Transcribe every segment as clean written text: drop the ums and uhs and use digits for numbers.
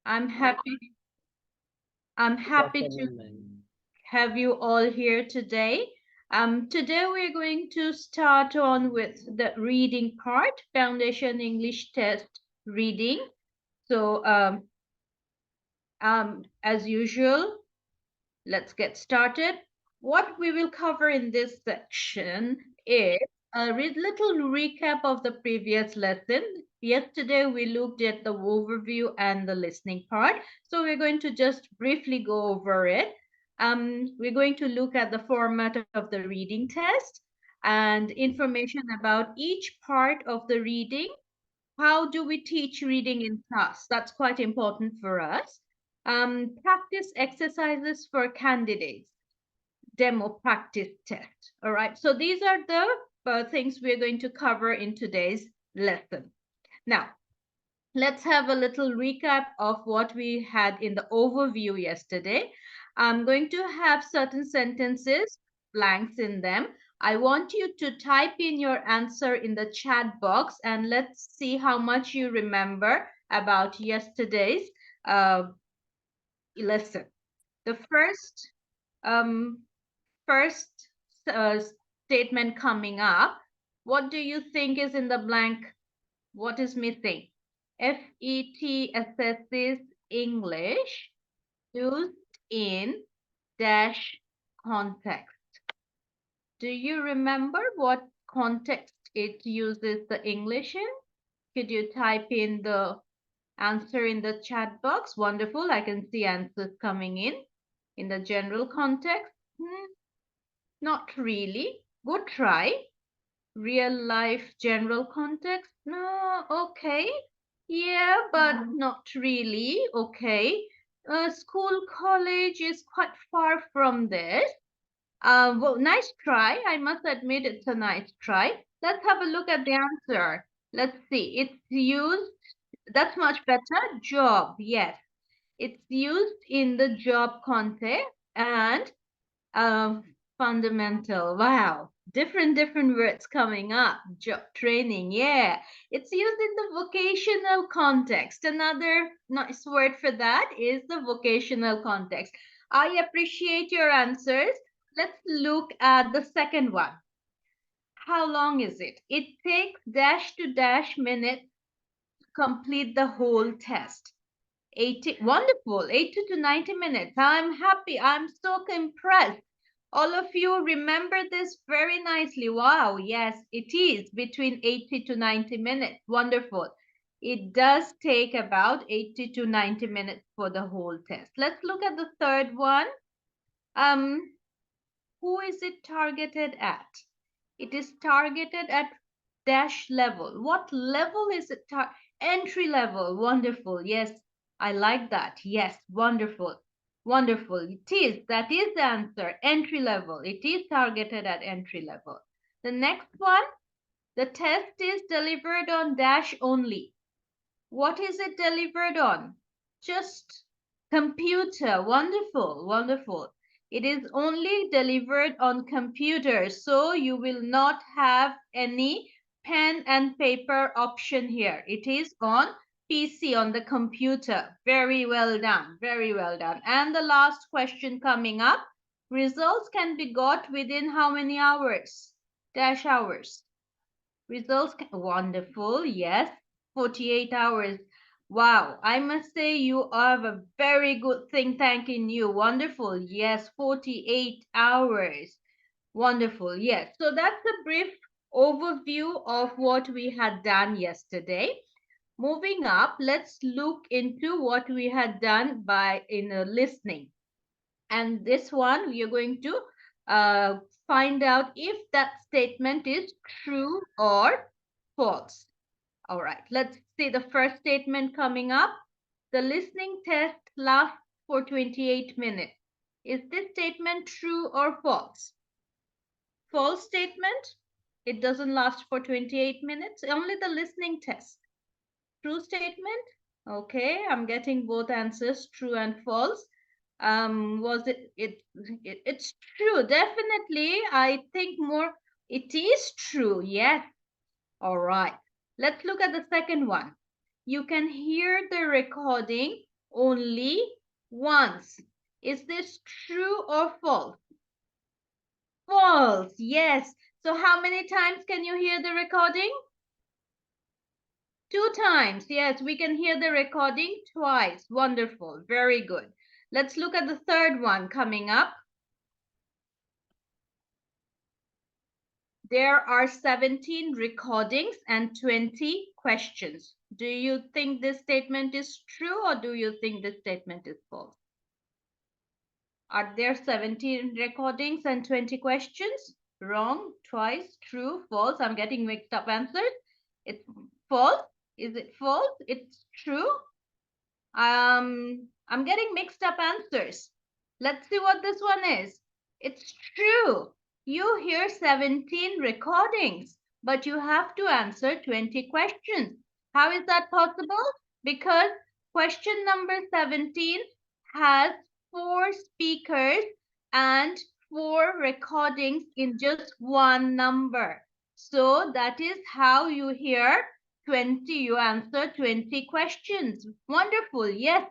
I'm happy. I'm happy to have you all here today. Today we're going to start on with the reading part, Foundation English Test reading. So, as usual, let's get started. What we will cover in this section is a little recap of the previous lesson. Yesterday, we looked at the overview and the listening part. So we're going to just briefly go over it. We're going to look at the format of the reading test and information about each part of the reading. How do we teach reading in class? That's quite important for us. Practice exercises for candidates, demo practice test. All right, so these are the things we're going to cover in today's lesson. Now, let's have a little recap of what we had in the overview yesterday. I'm going to have certain sentences, blanks in them. I want you to type in your answer in the chat box and let's see how much you remember about yesterday's uh, lesson. The um, first uh, statement coming up, what do you think is in the blank? What is missing? FET assesses English used in dash context. Do you remember what context it uses the English in? Could you type in the answer in the chat box? Wonderful. I can see answers coming in the general context. Not really. Good try. Real life general context? No, okay. Yeah, but not really. Okay. School, college is quite far from this. Well, nice try. I must admit it's a nice try. Let's have a look at the answer. Let's see. It's used, that's much better. Job, yes. It's used in the job context and um, fundamental. Wow. Different words coming up. Job training. Yeah. It's used in the vocational context. Another nice word for that is the vocational context. I appreciate your answers. Let's look at the second one. How long is it? It takes dash to dash minutes to complete the whole test. 80, wonderful, 80 to 90 minutes. I'm happy. I'm so impressed. All of you remember this very nicely. Wow, yes, it is between 80 to 90 minutes. Wonderful. It does take about 80 to 90 minutes for the whole test. Let's look at the third one. Um, who is it targeted at? It is targeted at dash level. What level is it? Entry level. Wonderful. Yes, I like that. Yes, wonderful. Wonderful. It is. That is the answer. Entry level. It is targeted at entry level. The next one, the test is delivered on dash only. What is it delivered on? Just computer. Wonderful. Wonderful. It is only delivered on computer, so you will not have any pen and paper option here. It is on PC, on the computer. Very well done. Very well done. And the last question coming up. Results can be got within how many hours? Dash hours. Results can, wonderful. Yes. 48 hours. Wow, I must say you have a very good think tank in you. Wonderful. Yes, 48 hours. Wonderful. Yes. So that's a brief overview of what we had done yesterday. Moving up, let's look into what we had done in listening. And this one, we are going to find out if that statement is true or false. All right, let's see the first statement coming up. The listening test lasts for 28 minutes. Is this statement true or false? False statement. It doesn't last for 28 minutes. Only the listening test. True statement. Okay, I'm getting both answers, true and false. Was it's true, definitely. I think more, it is true. Yes. All right. Let's look at the second one. You can hear the recording only once. Is this true or false? False, yes. So how many times can you hear the recording? 2 times. Yes, we can hear the recording twice. Wonderful. Very good. Let's look at the third one coming up. There are 17 recordings and 20 questions. Do you think this statement is true or do you think this statement is false? Are there 17 recordings and 20 questions? Wrong, twice, true, false. I'm getting mixed up answers. It's false. Is it false? It's true. I'm getting mixed up answers. Let's see what this one is. It's true. You hear 17 recordings, but you have to answer 20 questions. How is that possible? Because question number 17 has 4 speakers and 4 recordings in just one number. So that is how you hear 20, you answer 20 questions. Wonderful. Yes.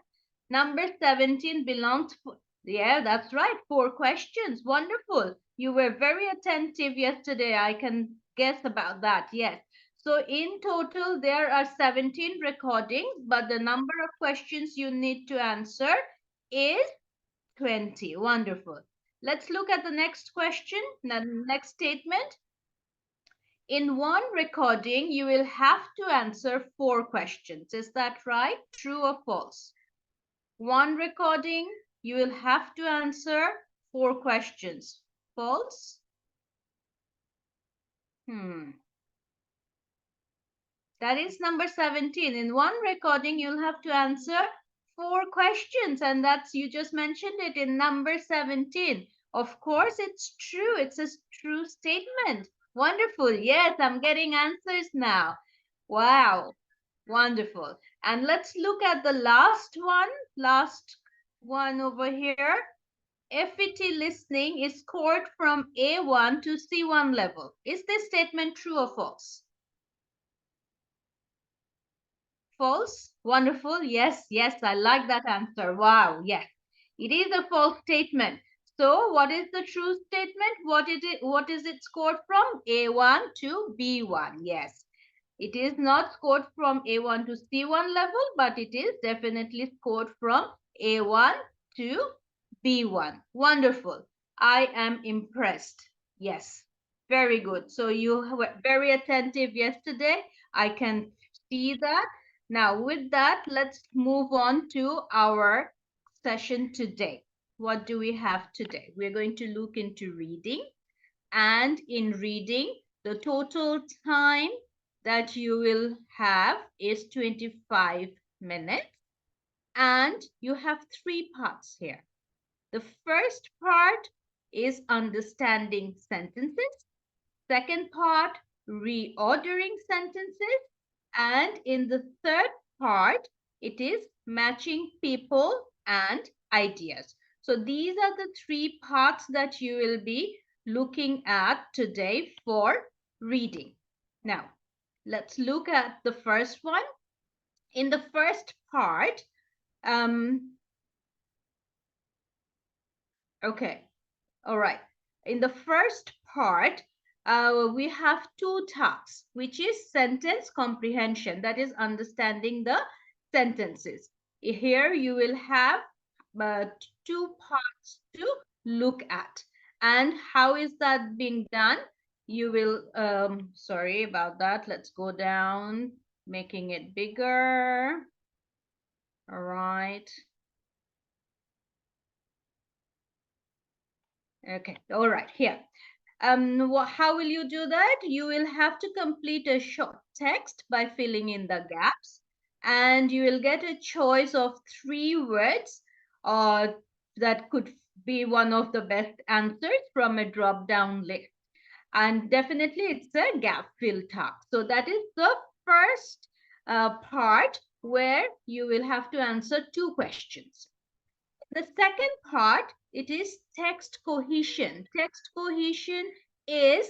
Number 17 belongs, yeah, that's right. 4 questions. Wonderful. You were very attentive yesterday. I can guess about that. Yes. So in total, there are 17 recordings, but the number of questions you need to answer is 20. Wonderful. Let's look at the next question, the next statement. In one recording, you will have to answer 4 questions. Is that right? True or false? One recording, you will have to answer 4 questions. False? That is number 17. In one recording, you'll have to answer 4 questions, and that's, you just mentioned it in number 17. Of course, it's true. It's a true statement. Wonderful. Yes, I'm getting answers now. Wow. Wonderful. And let's look at the last one over here. FET listening is scored from A1 to C1 level. Is this statement true or false? False? Wonderful. Yes, yes, I like that answer. Wow, yes. It is a false statement. So what is the true statement? What is it scored from? A1 to B1. Yes. It is not scored from A1 to C1 level, but it is definitely scored from A1 to B1. Wonderful. I am impressed. Yes, very good. So you were very attentive yesterday. I can see that. Now with that, let's move on to our session today. What do we have today? We're going to look into reading. And in reading, the total time that you will have is 25 minutes. And you have 3 parts here. The first part is understanding sentences. Second part, reordering sentences. And in the third part, it is matching people and ideas. So these are the 3 parts that you will be looking at today for reading. Now, let's look at the first one. In the first part, okay, all right. In the first part, we have 2 tasks, which is sentence comprehension, that is understanding the sentences. Here you will have 2 parts to look at. And how is that being done? You will, sorry about that. Let's go down, making it bigger. All right. Okay, all right, here. How will you do that? You will have to complete a short text by filling in the gaps, and you will get a choice of 3 words that could be one of the best answers from a drop-down list. And definitely it's a gap fill task. So that is the first part where you will have to answer 2 questions. The second part, it is text cohesion. Text cohesion is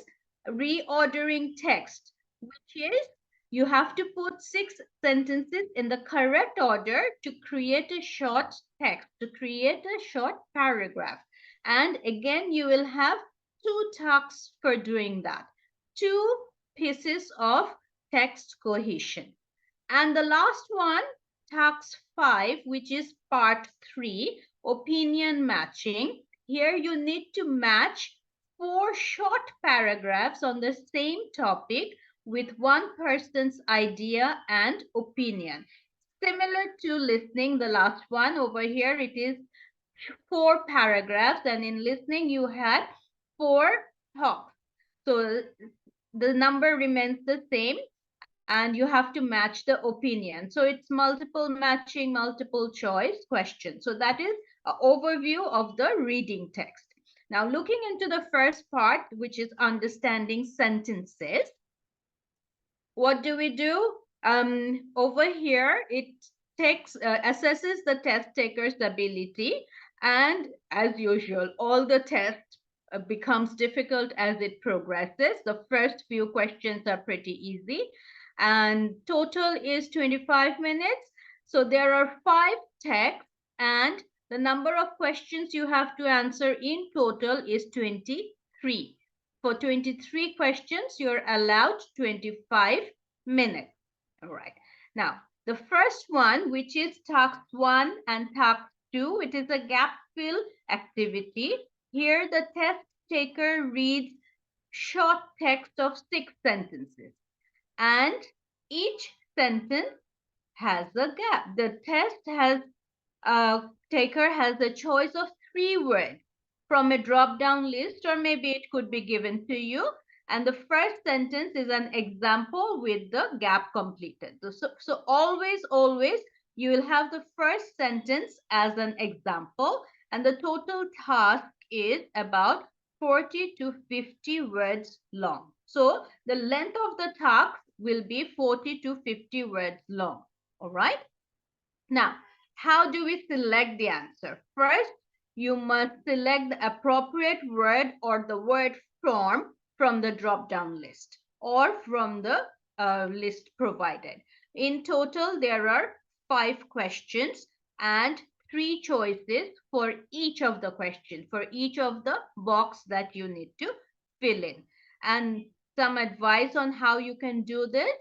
reordering text, which is You have to put 6 sentences in the correct order to create a short text, to create a short paragraph. And again, you will have 2 tasks for doing that. 2 pieces of text cohesion. And the last one, task 5, which is part 3, opinion matching. Here you need to match 4 short paragraphs on the same topic with one person's idea and opinion. Similar to listening, the last one over here, it is 4 paragraphs, and in listening you had 4 talks. So the number remains the same, and you have to match the opinion. So it's multiple matching, multiple choice question. So that is an overview of the reading text. Now looking into the first part, which is understanding sentences, what do we do? Over here, it assesses the test taker's ability, and as usual, all the tests becomes difficult as it progresses. The first few questions are pretty easy, and total is 25 minutes. So there are 5 texts, and the number of questions you have to answer in total is 23. For 23 questions, you're allowed 25 minutes. All right. Now, the first one, which is task 1 and task 2, it is a gap fill activity. Here, the test taker reads short text of 6 sentences, and each sentence has a gap. The taker has a choice of 3 words from a drop-down list, or maybe it could be given to you. And the first sentence is an example with the gap completed. So always, you will have the first sentence as an example, and the total task is about 40 to 50 words long. So the length of the task will be 40 to 50 words long. All right. Now, how do we select the answer? First, you must select the appropriate word or the word form from the drop-down list or from the list provided. In total, there are 5 questions and 3 choices for each of the questions, for each of the box that you need to fill in. And some advice on how you can do this.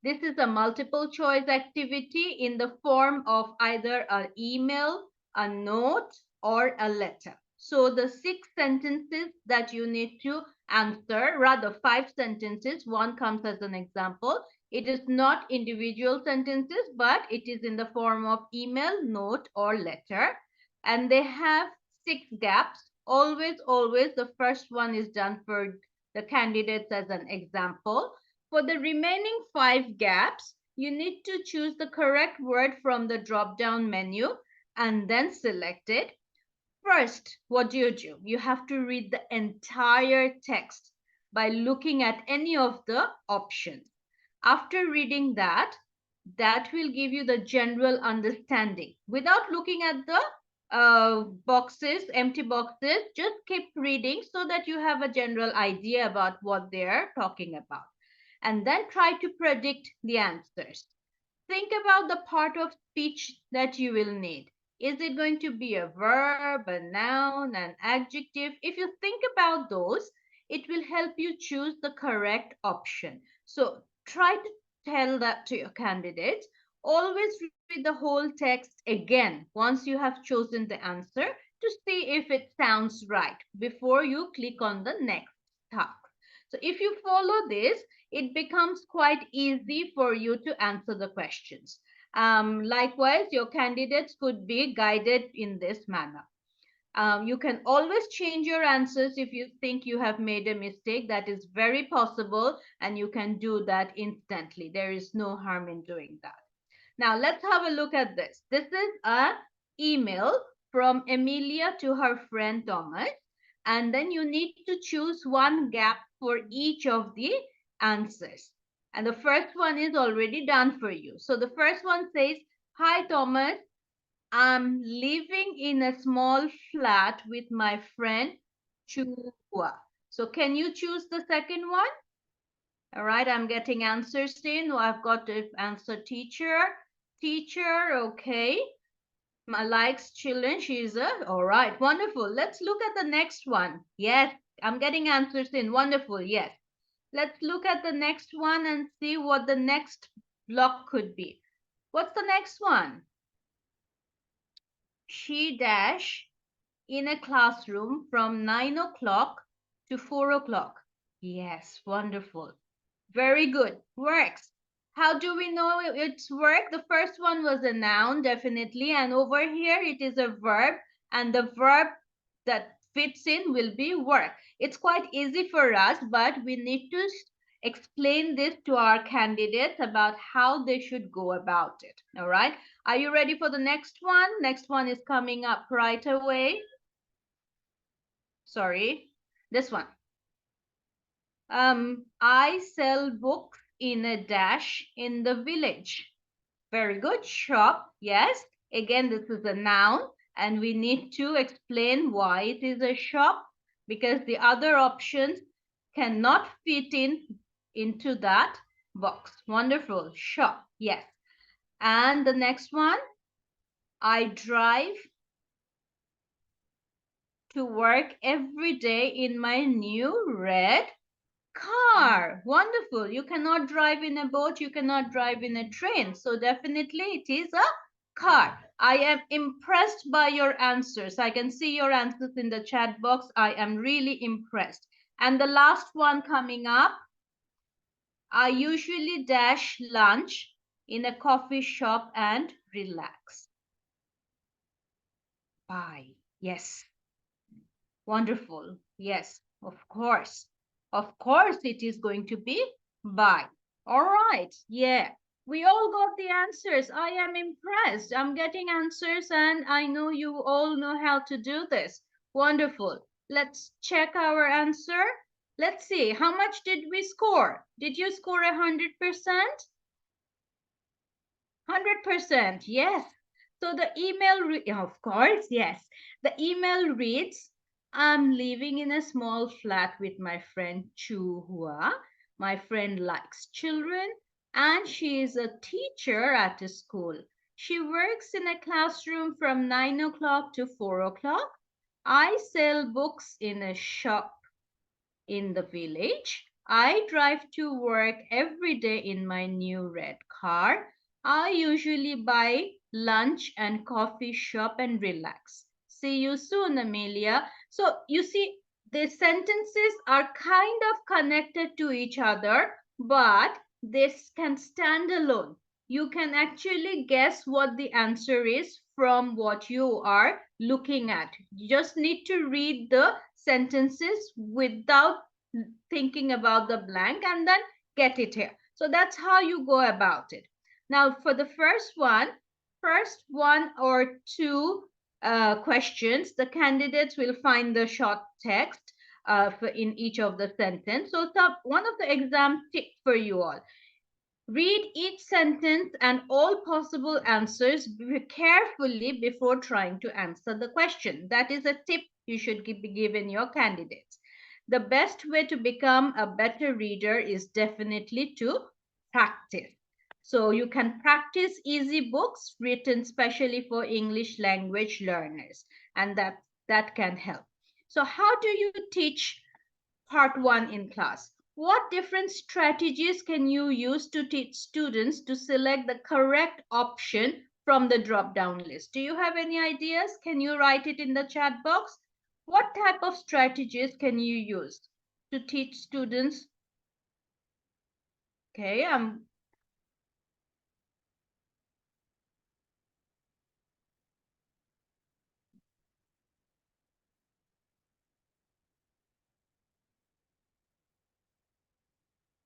This is a multiple choice activity in the form of either an email, a note, or a letter. So the 6 sentences that you need to answer, rather 5 sentences, one comes as an example. It is not individual sentences, but it is in the form of email, note, or letter. And they have 6 gaps. Always, the first one is done for the candidates as an example. For the remaining 5 gaps, you need to choose the correct word from the drop-down menu and then select it. First, what do? You have to read the entire text by looking at any of the options. After reading that will give you the general understanding. Without looking at the boxes, empty boxes, just keep reading so that you have a general idea about what they're talking about. And then try to predict the answers. Think about the part of speech that you will need. Is it going to be a verb, a noun, an adjective? If you think about those, it will help you choose the correct option. So try to tell that to your candidates. Always read the whole text again once you have chosen the answer to see if it sounds right before you click on the next task. So if you follow this, it becomes quite easy for you to answer the questions. Likewise, your candidates could be guided in this manner. You can always change your answers if you think you have made a mistake. That is very possible, and you can do that instantly. There is no harm in doing that. Now, let's have a look at this. This is an email from Emilia to her friend Thomas. And then you need to choose one gap for each of the answers. And the first one is already done for you. So the first one says, "Hi Thomas, I'm living in a small flat with my friend Chua." So can you choose the second one? All right, I'm getting answers in. I've got the answer teacher. Teacher, okay. My likes children. She's a, all right, wonderful. Let's look at the next one. Yes, I'm getting answers in. Wonderful, yes. Let's look at the next one and see what the next block could be. What's the next one? She dash in a classroom from 9 o'clock to 4 o'clock. Yes, wonderful. Very good. Works. How do we know it's work? The first one was a noun, definitely. And over here, it is a verb. And the verb that fits in will be work. It's quite easy for us, but we need to explain this to our candidates about how they should go about it. All right. Are you ready for the next one? Next one is coming up right away. Sorry, this one. I sell books in a dash in the village. Very good. Shop. Yes. Again, this is a noun, and we need to explain why it is a shop because the other options cannot fit into that box. Wonderful. Shop. Yes. And the next one, I drive to work every day in my new red car. Wonderful. You cannot drive in a boat. You cannot drive in a train. So definitely it is a car. I am impressed by your answers. I can see your answers in the chat box. I am really impressed. And the last one coming up, I usually dash lunch in a coffee shop and relax. Bye. Yes. Wonderful. Yes, of course. Of course, it is going to be by. All right. Yeah. We all got the answers. I am impressed. I'm getting answers and I know you all know how to do this. Wonderful. Let's check our answer. Let's see. How much did we score? Did you score 100%? 100%. Yes. So the email, of course, yes. The email reads, I'm living in a small flat with my friend Chu Hua. My friend likes children and she is a teacher at a school. She works in a classroom from 9 o'clock to 4 o'clock. I sell books in a shop in the village. I drive to work every day in my new red car. I usually buy lunch and coffee shop and relax. See you soon, Amelia. So you see, the sentences are kind of connected to each other, but they can stand alone. You can actually guess what the answer is from what you are looking at. You just need to read the sentences without thinking about the blank and then get it here. So that's how you go about it. Now for the first one or two questions, the candidates will find the short text in each of the sentence. So one of the exam tips for you all. Read each sentence and all possible answers carefully before trying to answer the question. That is a tip you should be given your candidates. The best way to become a better reader is definitely to practice. So you can practice easy books written specially for English language learners, and that can help. So how do you teach part 1 in class? What different strategies can you use to teach students to select the correct option from the drop-down list? Do you have any ideas? Can you write it in the chat box? What type of strategies can you use to teach students? Okay,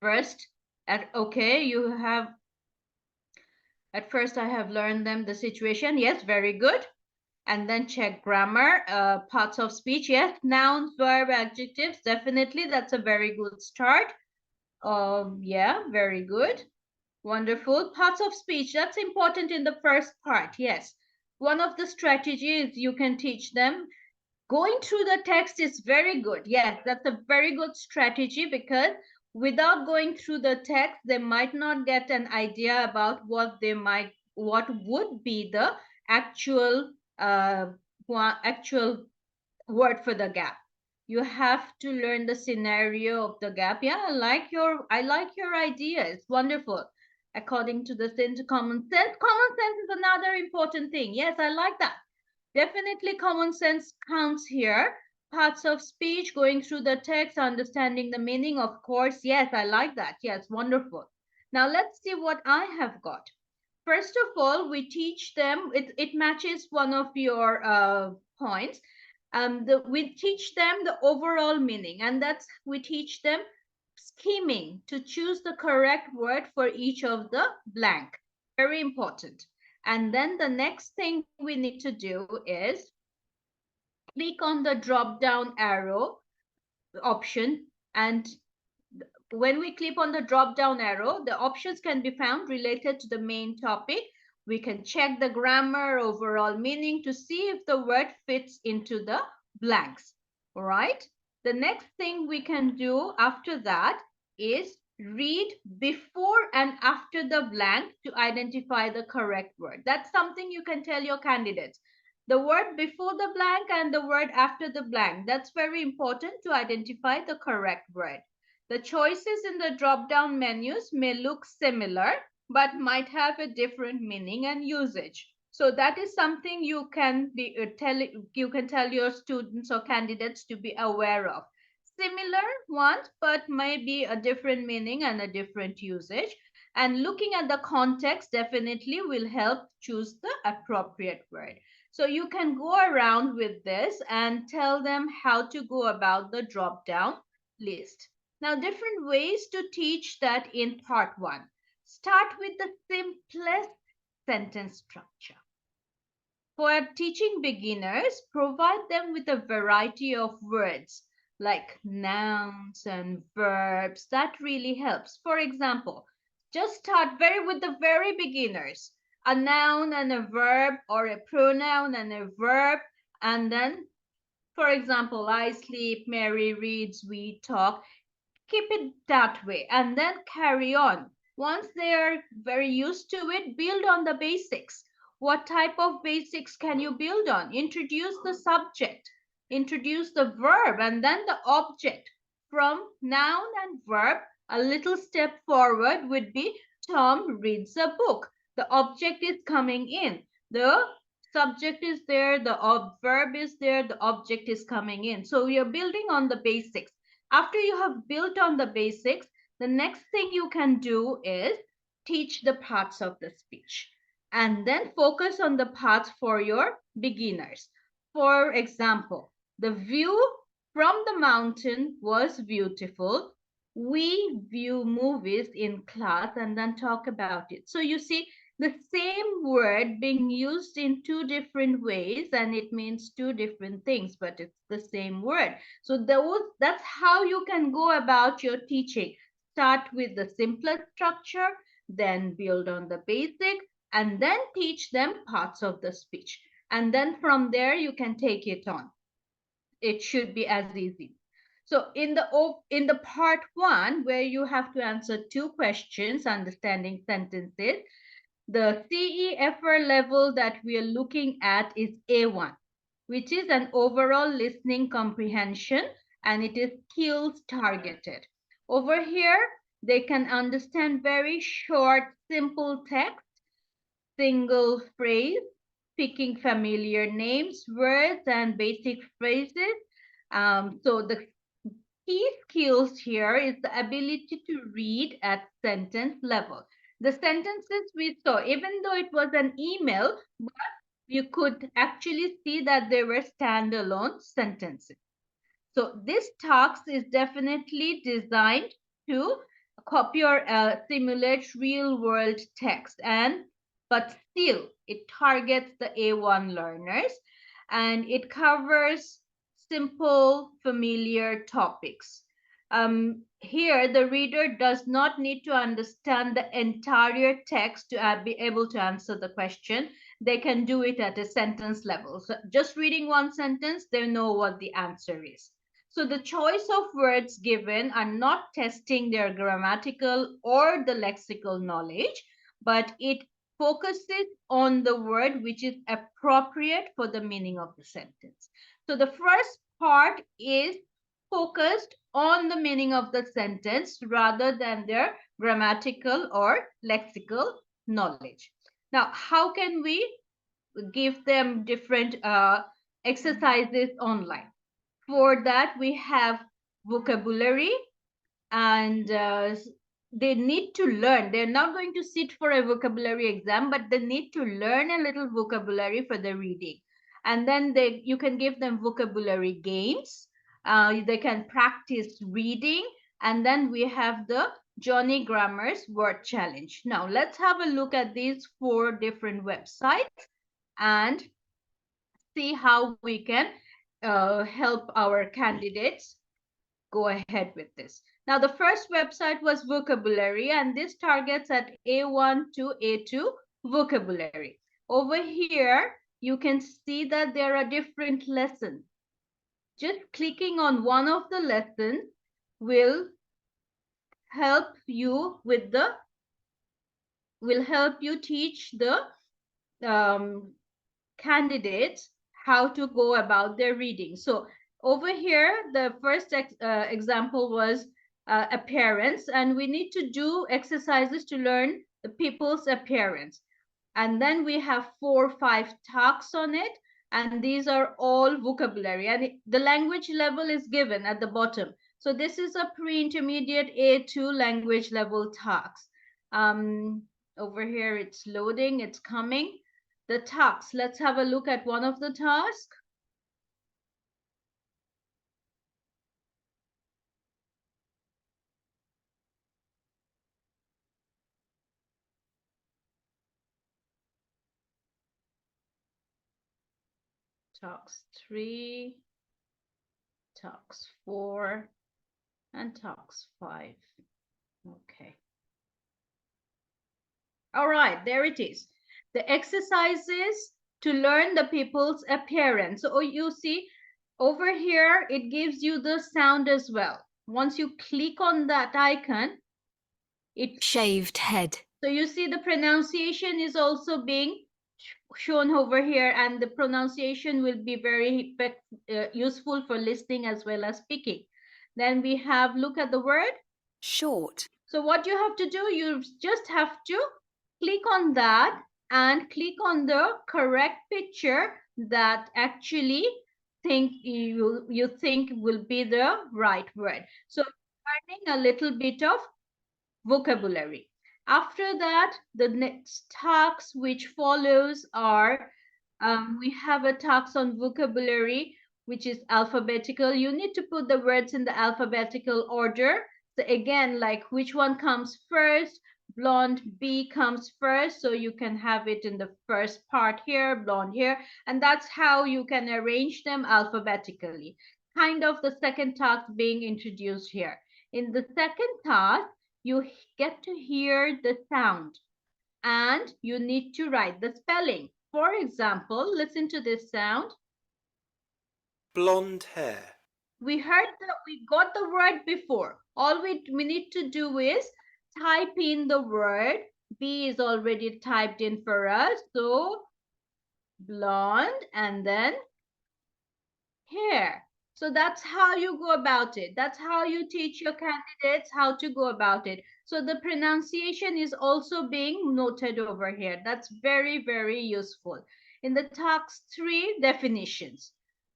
first, at first I have learned them the situation. Yes, very good. And then check grammar, parts of speech. Yes, nouns, verb, adjectives. Definitely, that's a very good start. Yeah, very good. Wonderful. Parts of speech, that's important in the first part. Yes. One of the strategies you can teach them. Going through the text is very good. Yes, that's a very good strategy because Without going through the text, they might not get an idea about what would be the actual uh, actual word for the gap. You have to learn the scenario of the gap. Yeah, I like your idea. It's wonderful. According to the sense common sense. Common sense is another important thing. Yes, I like that. Definitely common sense counts here. Parts of speech, going through the text, understanding the meaning, of course. Yes, I like that. Yes, wonderful. Now let's see what I have got. First of all, we teach them, it matches one of your points. We teach them the overall meaning, and that's we teach them scheming to choose the correct word for each of the blank. Very important. And then the next thing we need to do is click on the drop down arrow option, and when we click on the drop down arrow, the options can be found related to the main topic. We can check the grammar, overall meaning to see if the word fits into the blanks. All right. The next thing we can do after that is read before and after the blank to identify the correct word. That's something you can tell your candidates. The word before the blank and the word after the blank. That's very important to identify the correct word. The choices in the drop-down menus may look similar, but might have a different meaning and usage. So that is something you can tell your students or candidates to be aware of. Similar ones, but maybe a different meaning and a different usage. And looking at the context definitely will help choose the appropriate word. So you can go around with this and tell them how to go about the drop-down list. Now, different ways to teach that in part one. Start with the simplest sentence structure. For teaching beginners, provide them with a variety of words like nouns and verbs. That really helps. For example, just start with the very beginners. A noun and a verb, or a pronoun and a verb, and then, for example, I sleep, Mary reads, we talk. Keep it that way and then carry on. Once they are very used to it, build on the basics. What type of basics can you build on? Introduce the subject, introduce the verb, and then the object. From noun and verb, a little step forward would be Tom reads a book. The object is coming in. The subject is there, the verb is there, the object is coming in. So we are building on the basics. After you have built on the basics, the next thing you can do is teach the parts of the speech and then focus on the parts for your beginners. For example, the view from the mountain was beautiful. We view movies in class and then talk about it. So you see the same word being used in two different ways and it means two different things, but it's the same word. So that's how you can go about your teaching. Start with the simplest structure, then build on the basic, and then teach them parts of the speech. And then from there, you can take it on. It should be as easy. So in the part one, where you have to answer two questions, understanding sentences, the CEFR level that we are looking at is A1, which is an overall listening comprehension, and it is skills targeted. Over here, they can understand very short, simple text, single phrase, picking familiar names, words, and basic phrases. So the key skills here is the ability to read at sentence level. The sentences we saw, even though it was an email, but you could actually see that they were standalone sentences. So this task is definitely designed to copy or simulate real world text, but still it targets the A1 learners and it covers simple familiar topics. Here the reader does not need to understand the entire text to be able to answer the question. They can do it at a sentence level. So just reading one sentence, they know what the answer is. So the choice of words given are not testing their grammatical or the lexical knowledge, but it focuses on the word which is appropriate for the meaning of the sentence. So the first part is focused on the meaning of the sentence rather than their grammatical or lexical knowledge. Now, how can we give them different exercises online? For that, we have vocabulary, and they need to learn. They're not going to sit for a vocabulary exam, but they need to learn a little vocabulary for the reading. And then you can give them vocabulary games. They can practice reading. And then we have the Johnny Grammar's word challenge. Now let's have a look at these 4 different websites and see how we can help our candidates go ahead with this. Now, the first website was vocabulary, and this targets at A1 to A2 vocabulary. Over here, you can see that there are different lessons. Just clicking on one of the lessons will help you with the will help you teach the um, candidates how to go about their reading. So over here, the first example was appearance, and we need to do exercises to learn the people's appearance. And then we have 4 or 5 tasks on it, and these are all vocabulary, and the language level is given at the bottom. So this is a pre-intermediate A2 language level tasks. Over here, it's loading, it's coming. The tasks, let's have a look at one of the tasks. Task 3, task 4, and task 5. Okay. All right, there it is. The exercises to learn the people's appearance. So you see over here, it gives you the sound as well. Once you click on that icon, it shaved head. So you see the pronunciation is also being shown over here, and the pronunciation will be very useful for listening as well as speaking. Then we have, look at the word short. So what you have to do, you just have to click on that and click on the correct picture that actually you think will be the right word. So learning a little bit of vocabulary. After that, the next tasks which follows are, we have a task on vocabulary, which is alphabetical. You need to put the words in the alphabetical order. So again, like which one comes first, blonde B comes first. So you can have it in the first part here, blonde here. And that's how you can arrange them alphabetically. Kind of the second task being introduced here. In the second task, you get to hear the sound and you need to write the spelling. For example, listen to this sound. Blonde hair. We got the word before. All we need to do is type in the word. B is already typed in for us. So blonde and then hair. So that's how you go about it. That's how you teach your candidates how to go about it. So the pronunciation is also being noted over here. That's very, very useful. In the task 3, definitions.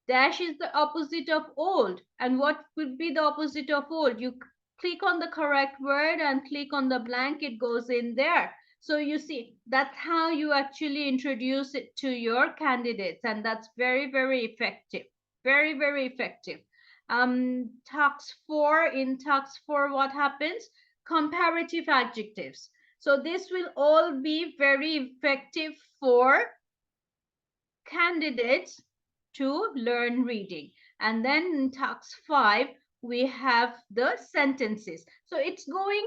Dash is the opposite of old. And what would be the opposite of old? You click on the correct word and click on the blank, it goes in there. So you see, that's how you actually introduce it to your candidates. And that's very, very effective. Very, very effective. Task 4, in task 4, what happens? Comparative adjectives. So this will all be very effective for candidates to learn reading. And then in task 5, we have the sentences. So it's going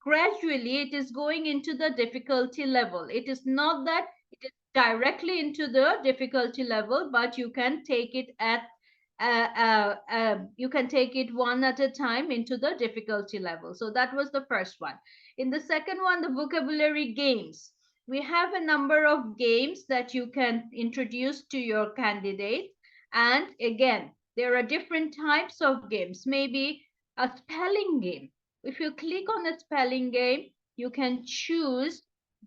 gradually, it is going into the difficulty level. It is not that it is directly into the difficulty level, but you can take it you can take it one at a time into the difficulty level. So that was the first one. In the second one, the vocabulary games. We have a number of games that you can introduce to your candidates. And again, there are different types of games. Maybe a spelling game. If you click on a spelling game, you can choose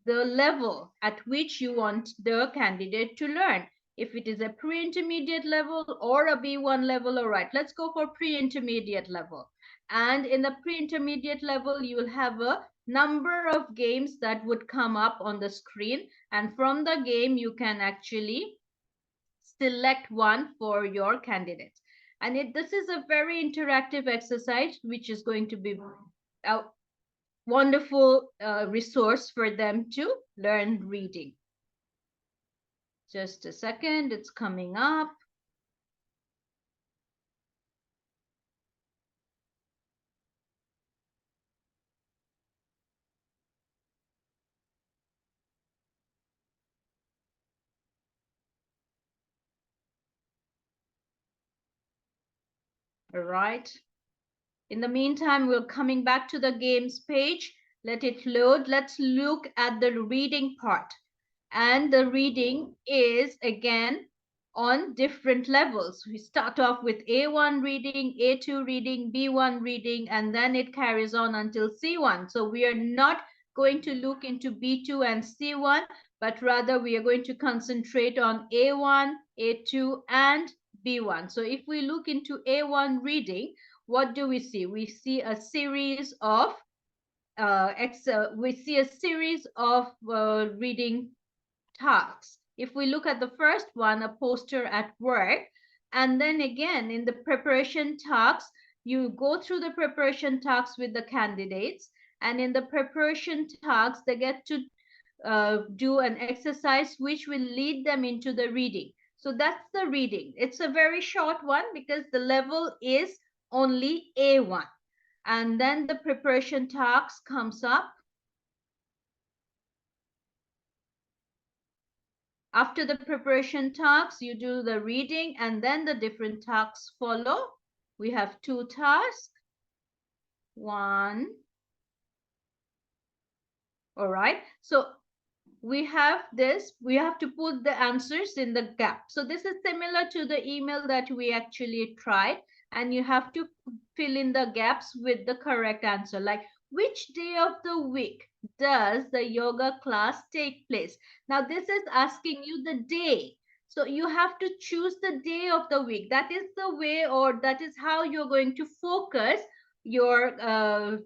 the level at which you want the candidate to learn. If it is a pre-intermediate level or a B1 level, all right, let's go for pre-intermediate level. And in the pre-intermediate level, you will have a number of games that would come up on the screen. And from the game, you can actually select one for your candidate. And this is a very interactive exercise, which is going to be a wonderful resource for them to learn reading. Just a second, it's coming up. All right. In the meantime, we're coming back to the games page. Let it load. Let's look at the reading part. And the reading is again on different levels. We start off with A1 reading, A2 reading, B1 reading, and then it carries on until C1. So we are not going to look into B2 and C1, but rather we are going to concentrate on A1, A2, and B1. So if we look into A1 reading, what do we see? We see a series of reading tasks. If we look at the first one, a poster at work, and then again in the preparation tasks, you go through the preparation tasks with the candidates, and in the preparation tasks, they get to do an exercise which will lead them into the reading. So that's the reading. It's a very short one because the level is only A1. And then the preparation task comes up. After the preparation tasks, you do the reading and then the different tasks follow. We have 2 tasks. 1. All right. So we have to put the answers in the gap. So this is similar to the email that we actually tried, and you have to fill in the gaps with the correct answer, like which day of the week does the yoga class take place? Now this is asking you the day, so you have to choose the day of the week. That is the way, or that is how you're going to focus your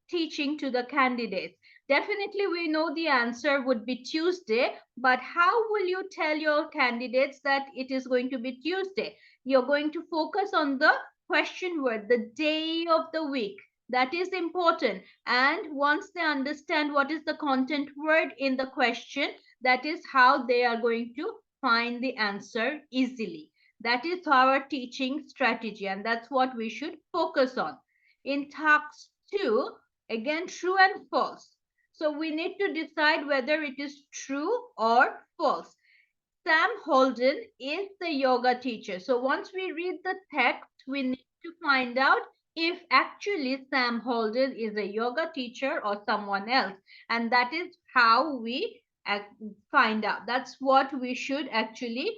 teaching to the candidates. Definitely, we know the answer would be Tuesday, but how will you tell your candidates that it is going to be Tuesday? You're going to focus on the question word, the day of the week. That is important. And once they understand what is the content word in the question, that is how they are going to find the answer easily. That is our teaching strategy, and that's what we should focus on. In task 2, again, true and false. So we need to decide whether it is true or false. Sam Holden is the yoga teacher. So once we read the text, we need to find out if actually Sam Holden is a yoga teacher or someone else. And that is how we find out. That's what we should actually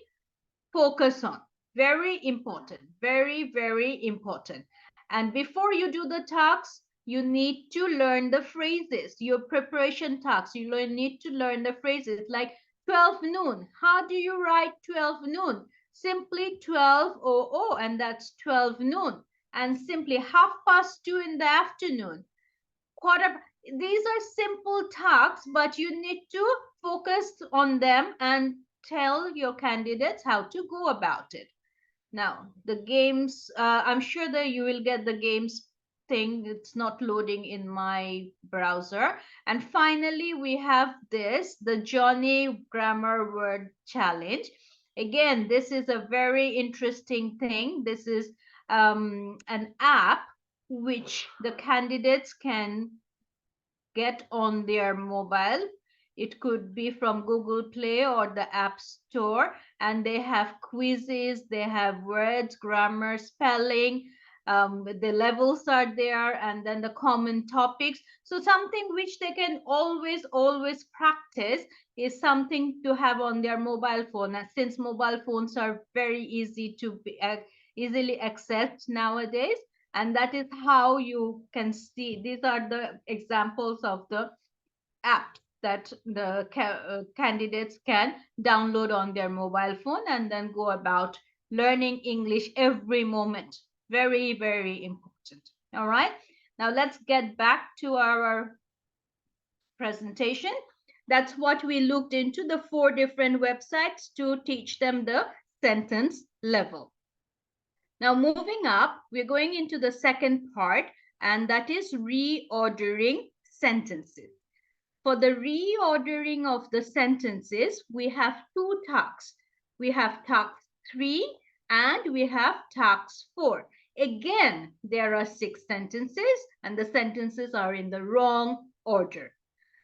focus on. Very important. Very, very important. And before you do the tasks, you need to learn the phrases, your preparation tasks. You need to learn the phrases like 12 noon. How do you write 12 noon? Simply 12:00, and that's 12 noon. And simply 2:30 in the afternoon. These are simple tasks, but you need to focus on them and tell your candidates how to go about it. Now, the games, I'm sure that you will get the games thing. It's not loading in my browser. And finally, we have the Johnny Grammar Word Challenge. Again, this is a very interesting thing. This is an app which the candidates can get on their mobile. It could be from Google Play or the App Store, and they have quizzes, they have words, grammar, spelling, the levels are there, and then the common topics. So something which they can always practice is something to have on their mobile phone. And since mobile phones are very easy to be easily accessed nowadays, and that is how you can see, these are the examples of the apps that the candidates can download on their mobile phone and then go about learning English every moment. Very important. All right. Now let's get back to our presentation. That's what we looked into, the 4 different websites to teach them the sentence level. Now moving up, we're going into the second part, and that is reordering sentences. For the reordering of the sentences, we have 2 tasks. We have task 3 and we have task 4. Again, there are 6 sentences and the sentences are in the wrong order.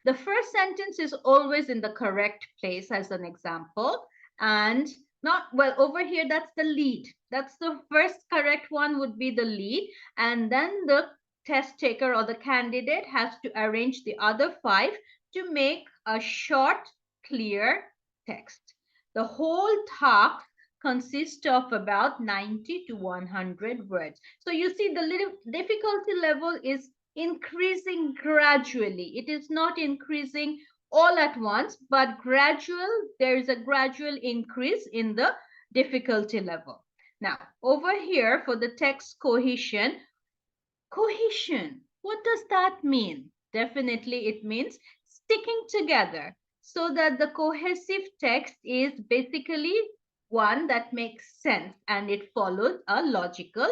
The first sentence is always in the correct place as an example, and not, well, over here that's the lead. That's the first correct one would be the lead, and then the test taker or the candidate has to arrange the other 5 to make a short, clear text. The whole task consists of about 90 to 100 words. So you see the little difficulty level is increasing gradually. It is not increasing all at once, but there is a gradual increase in the difficulty level. Now, over here for the text cohesion, what does that mean? Definitely it means sticking together so that the cohesive text is basically one that makes sense and it follows a logical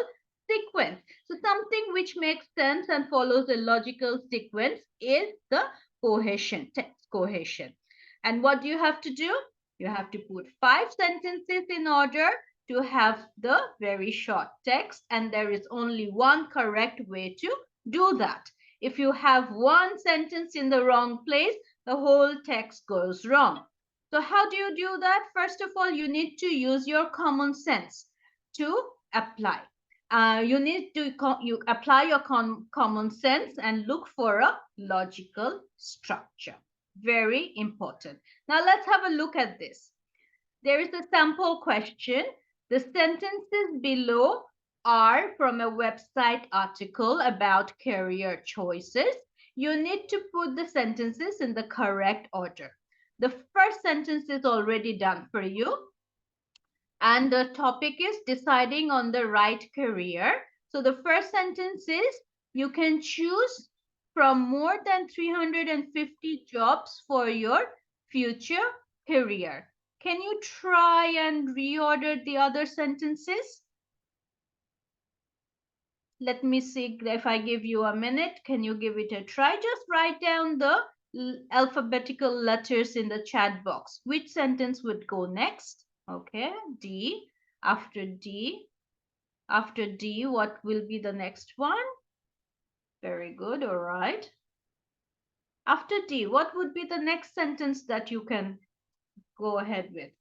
sequence. So something which makes sense and follows a logical sequence is the cohesion, text cohesion. And what do you have to do? You have to put 5 sentences in order to have the very short text, and there is only one correct way to do that. If you have one sentence in the wrong place, the whole text goes wrong. So how do you do that? First of all, you need to use your common sense to apply. You need to apply your common sense and look for a logical structure. Very important. Now let's have a look at this. There is a sample question. The sentences below are from a website article about career choices. You need to put the sentences in the correct order. The first sentence is already done for you. And the topic is deciding on the right career. So the first sentence is, you can choose from more than 350 jobs for your future career. Can you try and reorder the other sentences? Let me see if I give you a minute. Can you give it a try? Just write down the alphabetical letters in the chat box. Which sentence would go next? Okay, D. After D. After D, what will be the next one? Very good, all right. After D, what would be the next sentence that you can go ahead with?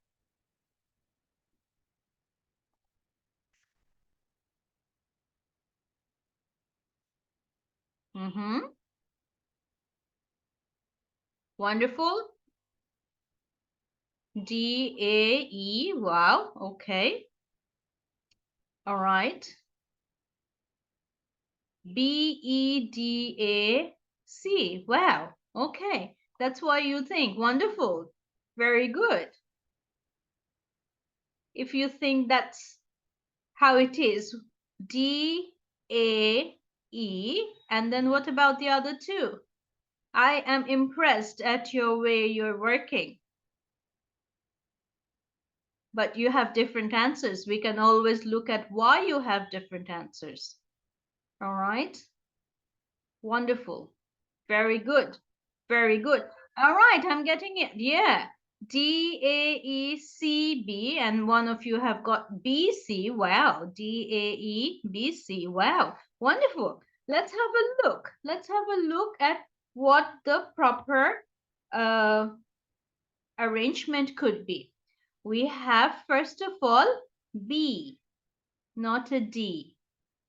Wonderful. D, A, E, wow, okay. All right. B, E, D, A, C, wow, okay. That's why you think, wonderful, very good. If you think that's how it is, D, A, E, and then what about the other 2? I am impressed at your way you're working. But you have different answers. We can always look at why you have different answers. All right. Wonderful. Very good. Very good. All right. I'm getting it. Yeah. D, A, E, C, B. And one of you have got B, C. Wow. D, A, E, B, C. Wow. Wonderful. Let's have a look. Let's have a look at what the proper arrangement could be. We have, first of all, B, not a D.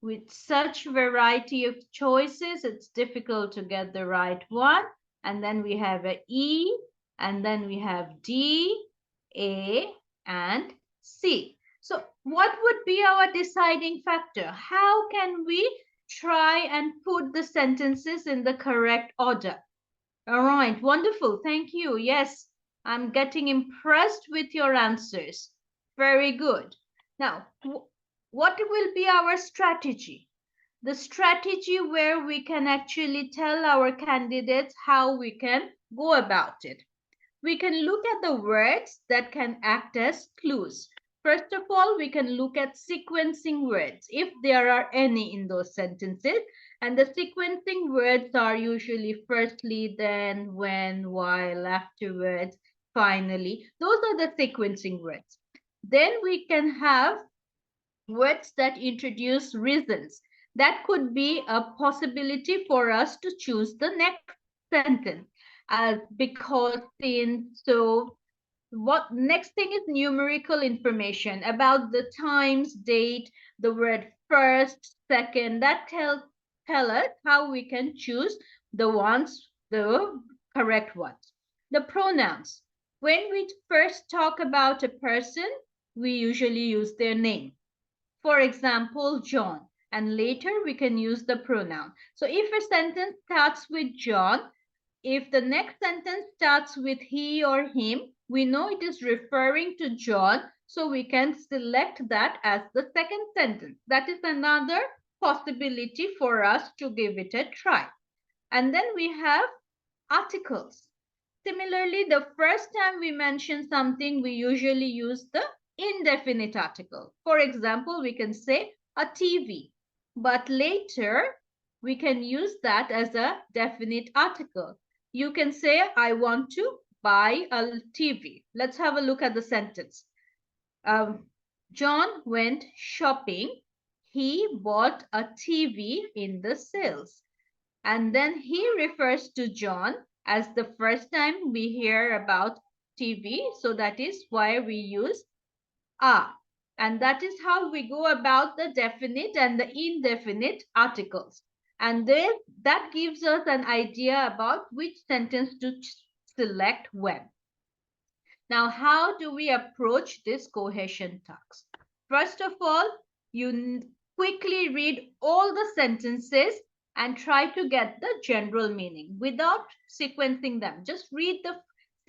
With such variety of choices, it's difficult to get the right one. And then we have a E, and then we have D, A, and C. So what would be our deciding factor? How can we try and put the sentences in the correct order? All right, wonderful. Thank you. Yes, I'm getting impressed with your answers. Very good. Now, what will be our strategy? The strategy where we can actually tell our candidates how we can go about it. We can look at the words that can act as clues. First of all, we can look at sequencing words, if there are any in those sentences. And the sequencing words are usually firstly, then, when, while, afterwards, finally. Those are the sequencing words. Then we can have words that introduce reasons. That could be a possibility for us to choose the next sentence as because, since, so. What next thing is numerical information about the times, date, the word first, second. That tell us how we can choose the correct ones. The pronouns. When we first talk about a person, we usually use their name. For example, John. And later we can use the pronoun. So if a sentence starts with John, if the next sentence starts with he or him, we know it is referring to John, so we can select that as the second sentence. That is another possibility for us to give it a try. And then we have articles. Similarly, the first time we mention something, we usually use the indefinite article. For example, we can say a TV, but later we can use that as a definite article. You can say, I want to buy a TV. Let's have a look at the sentence. John went shopping. He bought a TV in the sales. And then he refers to John as the first time we hear about TV. So that is why we use a. And that is how we go about the definite and the indefinite articles. And then that gives us an idea about which sentence to select when. Now, how do we approach this cohesion task? First of all, you quickly read all the sentences and try to get the general meaning without sequencing them. Just read the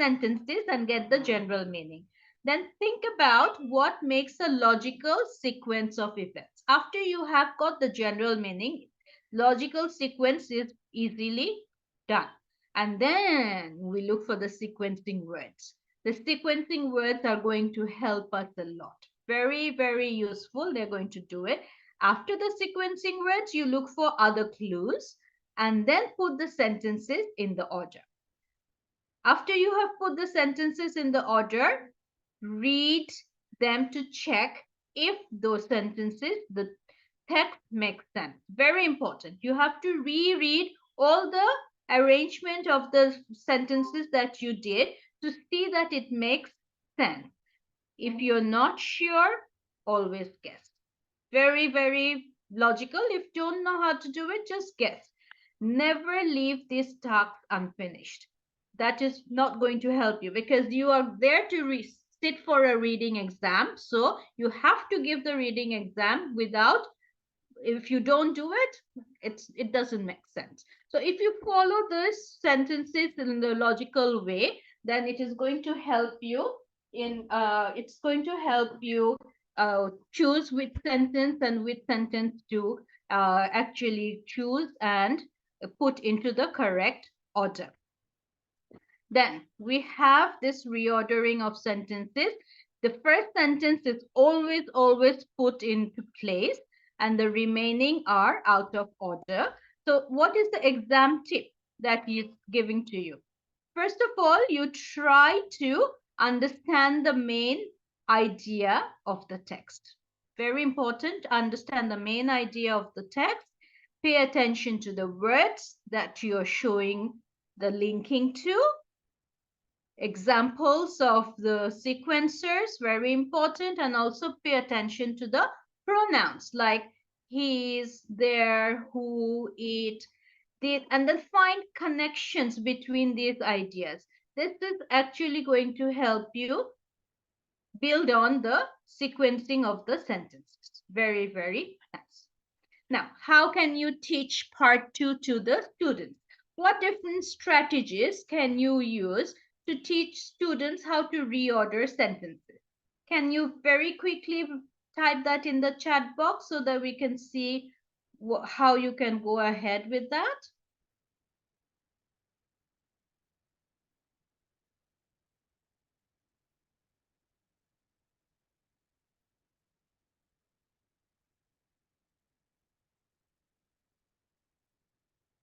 sentences and get the general meaning. Then think about what makes a logical sequence of events. After you have got the general meaning, logical sequence is easily done. And then we look for the sequencing words. The sequencing words are going to help us a lot. Very, very useful. They're going to do it. After the sequencing words, you look for other clues and then put the sentences in the order. After you have put the sentences in the order, read them to check if those sentences, the text makes sense. Very important. You have to reread all the arrangement of the sentences that you did to see that it makes sense. If you're not sure, always guess. Very, very logical. If you don't know how to do it, just guess. Never leave this task unfinished. That is not going to help you because you are there to sit for a reading exam. So you have to give the reading exam without, if you don't do it, it doesn't make sense. So if you follow these sentences in the logical way, then it is going to help you choose which sentence and which sentence to actually choose and put into the correct order. Then we have this reordering of sentences. The first sentence is always put into place and the remaining are out of order. So what is the exam tip that he's giving to you? First of all, you try to understand the main idea of the text. Very important, understand the main idea of the text. Pay attention to the words that you're showing the linking to examples of the sequencers, very important, and also pay attention to the pronouns like he's, there, who, it, did, and then find connections between these ideas. This is actually going to help you build on the sequencing of the sentences. Very, very nice. Now, how can you teach part 2 to the students? What different strategies can you use to teach students how to reorder sentences? Can you very quickly type that in the chat box so that we can see how you can go ahead with that?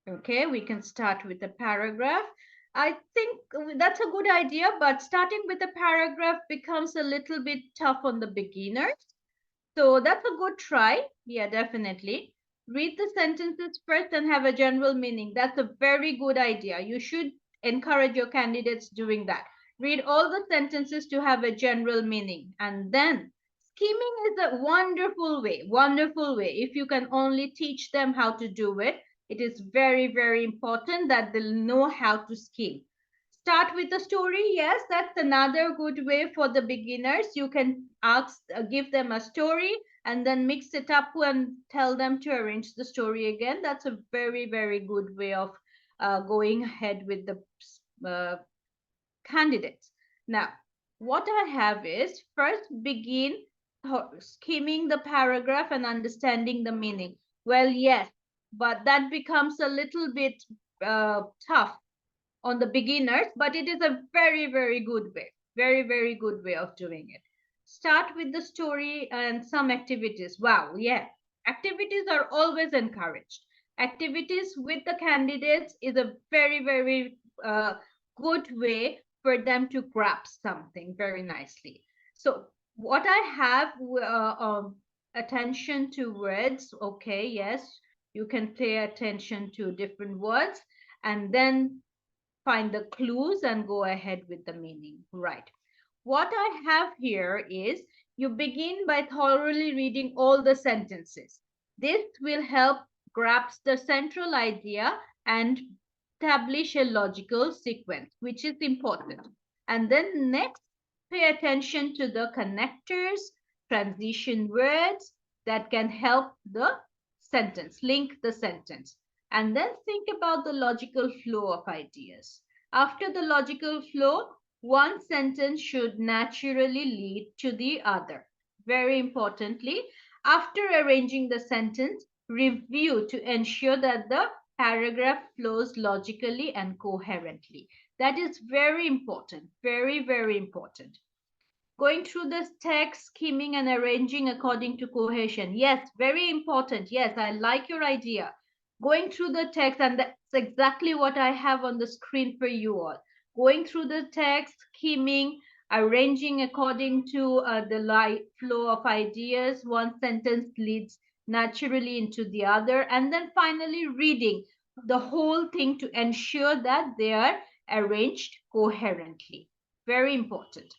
Okay, we can start with a paragraph. I think that's a good idea, but starting with a paragraph becomes a little bit tough on the beginners. So that's a good try. Yeah, definitely. Read the sentences first and have a general meaning. That's a very good idea. You should encourage your candidates doing that. Read all the sentences to have a general meaning. And then scheming is a wonderful way, wonderful way. If you can only teach them how to do it, it is very, very important that they'll know how to scheme. Start with a story. Yes, that's another good way for the beginners. You can give them a story and then mix it up and tell them to arrange the story again. That's a very, very good way of going ahead with the candidates. Now, what I have is first begin skimming the paragraph and understanding the meaning. Well, yes, but that becomes a little bit tough on the beginners, but it is a very, very good way. Very, very good way of doing it. Start with the story and some activities. Wow, yeah. Activities are always encouraged. Activities with the candidates is a very, very good way for them to grasp something very nicely. So, what I have attention to words, okay, yes, you can pay attention to different words and then find the clues and go ahead with the meaning. Right. What I have here is you begin by thoroughly reading all the sentences. This will help grasp the central idea and establish a logical sequence, which is important. And then next, pay attention to the connectors, transition words that can help the sentence, link the sentence. And then think about the logical flow of ideas. After the logical flow, one sentence should naturally lead to the other. Very importantly, after arranging the sentence, review to ensure that the paragraph flows logically and coherently. That is very important, very, very important. Going through this text, skimming and arranging according to cohesion. Yes, very important. Yes, I like your idea. Going through the text, and that's exactly what I have on the screen for you all. Going through the text, skimming, arranging according to the flow of ideas. One sentence leads naturally into the other, and then finally reading the whole thing to ensure that they are arranged coherently. Very important.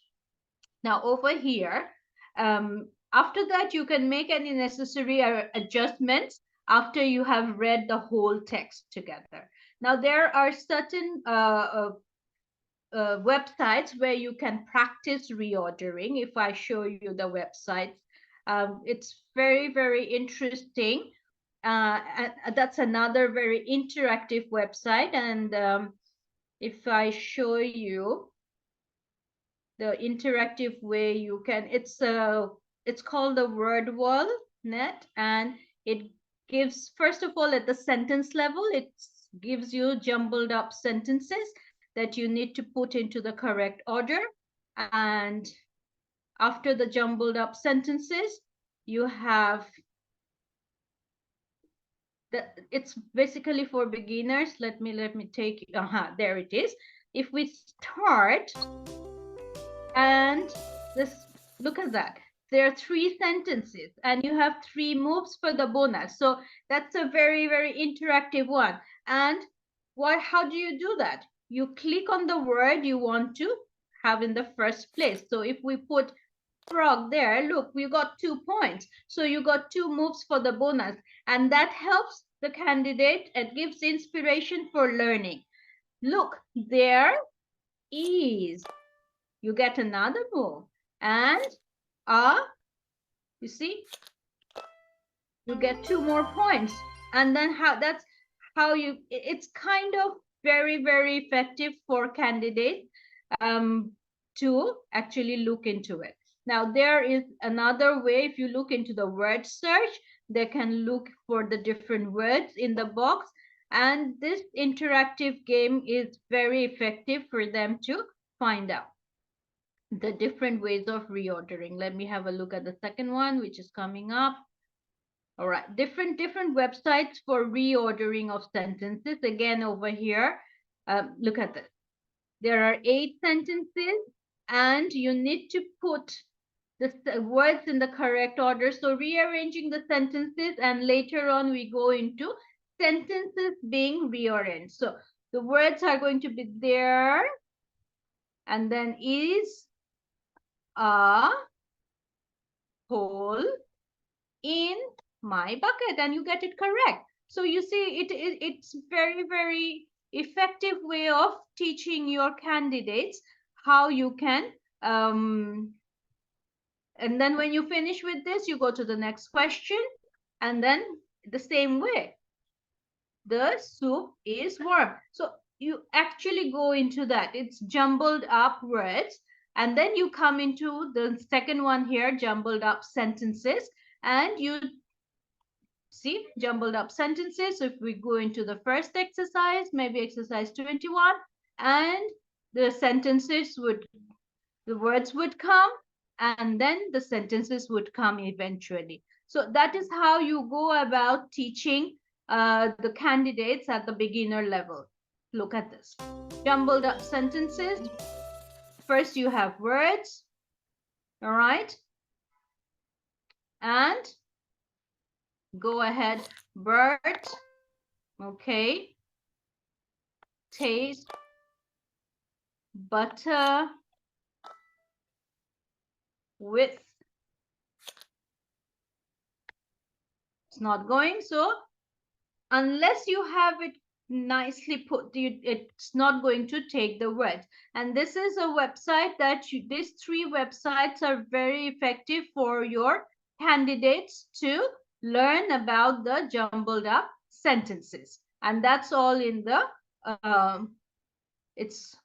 Now over here, after that, you can make any necessary adjustments after you have read the whole text together. Now there are certain websites where you can practice reordering. If I show you the websites, it's very, very interesting. That's another very interactive website. And if I show you the interactive way you can, it's called the word wall net, and it gives, first of all, at the sentence level, it gives you jumbled up sentences that you need to put into the correct order. And after the jumbled up sentences, you have it's basically for beginners. Let me take there it is. If we start, and this, look at that. There are 3 sentences and you have 3 moves for the bonus. So that's a very, very interactive one. And how do you do that? You click on the word you want to have in the first place. So if we put frog there, look, we got 2 points. So you got 2 moves for the bonus, and that helps the candidate. It gives inspiration for learning. Look, there is. You get another move, and you see, you get 2 more points. And then that's how it's kind of very, very effective for candidates to actually look into it. Now, there is another way. If you look into the word search, they can look for the different words in the box. And this interactive game is very effective for them to find out the different ways of reordering. Let me have a look at the second one, which is coming up. All right, different websites for reordering of sentences. Again, over here, look at this. There are 8 sentences, and you need to put the words in the correct order. So rearranging the sentences, and later on we go into sentences being rearranged. So the words are going to be there, and then is a hole in my bucket, and you get it correct. So you see, it's very, very effective way of teaching your candidates how you can and then when you finish with this, you go to the next question, and then the same way. The soup is warm. So you actually go into that. It's jumbled up words, and then you come into the second one here, jumbled up sentences, and you see jumbled up sentences. So if we go into the first exercise, maybe exercise 21, and the words would come, and then the sentences would come eventually. So that is how you go about teaching the candidates at the beginner level. Look at this. Jumbled up sentences. First you have words, all right? And go ahead, Bert, okay. Taste butter with, it's not going, so unless you have it nicely put, it's not going to take the words. And this is a website that these 3 websites are very effective for your candidates to learn about the jumbled up sentences. And that's all in the it's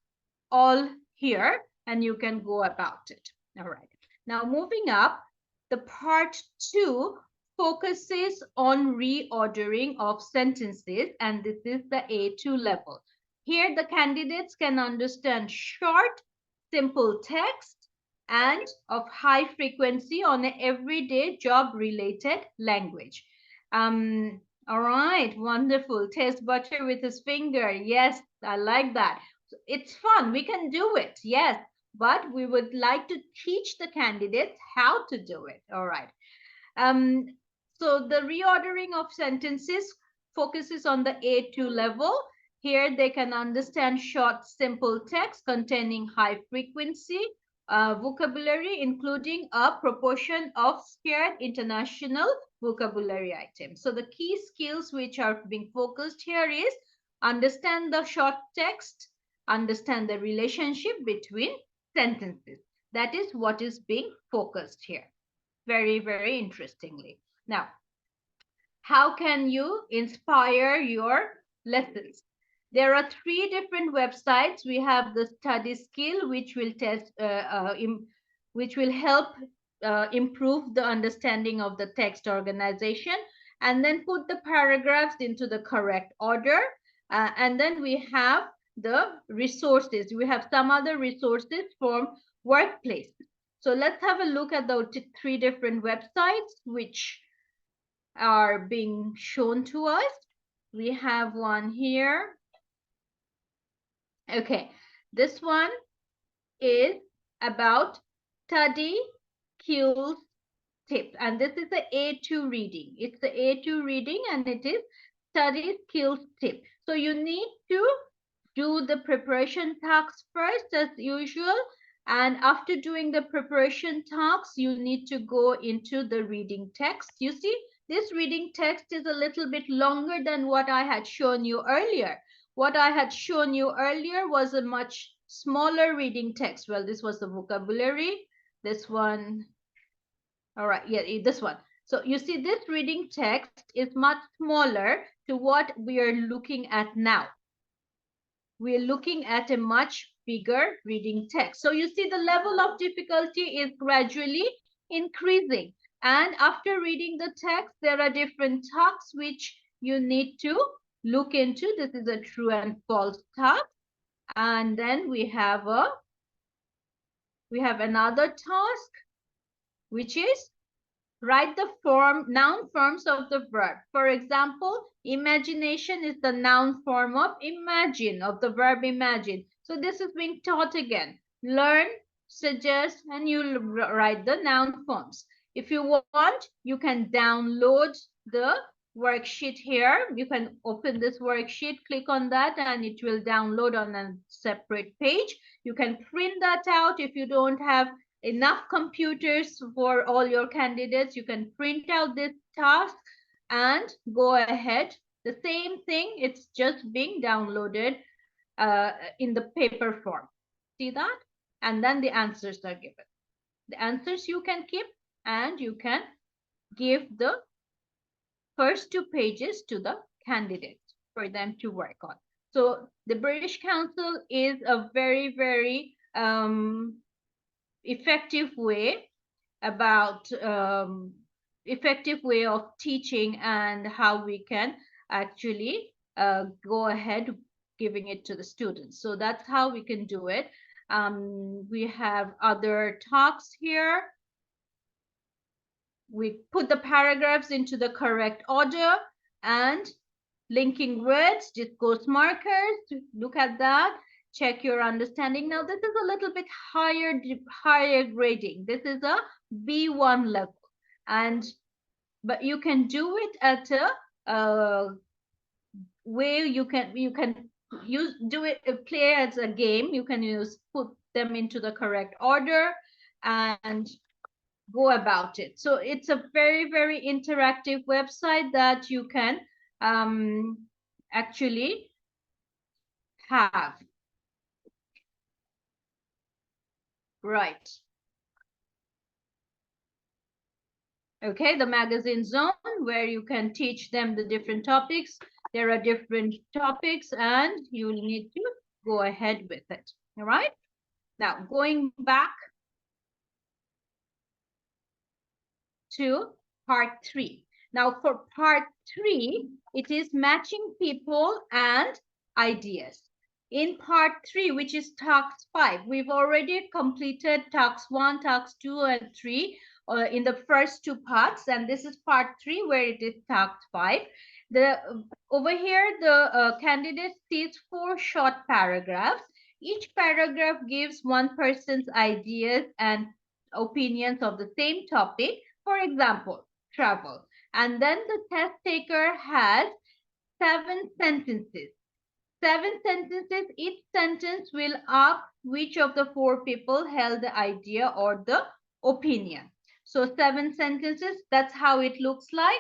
all here, and you can go about it. All right, now moving up, the part 2 focuses on reordering of sentences, and this is the A2 level. Here the candidates can understand short, simple text and of high frequency on an everyday job related language. All right, wonderful. Taste butter with his finger. Yes, I like that. It's fun. We can do it. Yes, but we would like to teach the candidates how to do it. All right. So the reordering of sentences focuses on the A2 level. Here they can understand short, simple text containing high frequency vocabulary, including a proportion of shared international vocabulary items. So the key skills which are being focused here is understand the short text, understand the relationship between sentences. That is what is being focused here. Very, very interestingly. Now, how can you inspire your lessons? There are 3 different websites. We have the study skill, which will which will help improve the understanding of the text organization, and then put the paragraphs into the correct order. And then we have the resources. We have some other resources from workplace. So let's have a look at the 3 different websites which are being shown to us. We have one here. Okay, this one is about study skills tips, and this is the A2 reading. It's the A2 reading, and it is study skills tip. So you need to do the preparation tasks first as usual, And after doing the preparation tasks, you need to go into the reading text. You see, this reading text is a little bit longer than what I had shown you earlier. What I had shown you earlier was a much smaller reading text. Well, this was the vocabulary. This one, all right, yeah, this one. So you see, this reading text is much smaller to what we are looking at now. We're looking at a much bigger reading text. So you see the level of difficulty is gradually increasing. And after reading the text, there are different tasks which you need to look into. This is a true and false task. And then we have another task, which is write the noun forms of the verb. For example, imagination is the noun form of imagine, of the verb imagine. So this is being taught again. Learn, suggest, and you write the noun forms. If you want, you can download the worksheet here. You can open this worksheet, click on that, and it will download on a separate page. You can print that out if you don't have enough computers for all your candidates. You can print out this task and go ahead. The same thing, it's just being downloaded in the paper form. See that? And then the answers are given. The answers you can keep, and you can give the first 2 pages to the candidates for them to work on. So the British Council is a very, very effective way of teaching and how we can actually go ahead giving it to the students. So that's how we can do it. We have other talks here. We put the paragraphs into the correct order and linking words, discourse markers. Look at that. Check your understanding. Now, this is a little bit higher grading. This is a B1 level, but you can do it at a way you can play as a game. You can put them into the correct order and go about it. So it's a very, very interactive website that you can actually have. Right. Okay, the magazine zone where you can teach them the different topics. There are different topics and you need to go ahead with it. All right. Now going back to part 3. Now for part 3, it is matching people and ideas. In part 3, which is task 5, we've already completed task 1, task 2, and 3 in the first 2 parts, and this is part 3 where it is task 5. Over here, the candidate sees 4 short paragraphs. Each paragraph gives one person's ideas and opinions of the same topic. For example, travel. And then the test taker has 7 sentences. 7 sentences. Each sentence will ask which of the 4 people held the idea or the opinion. So 7 sentences, that's how it looks like.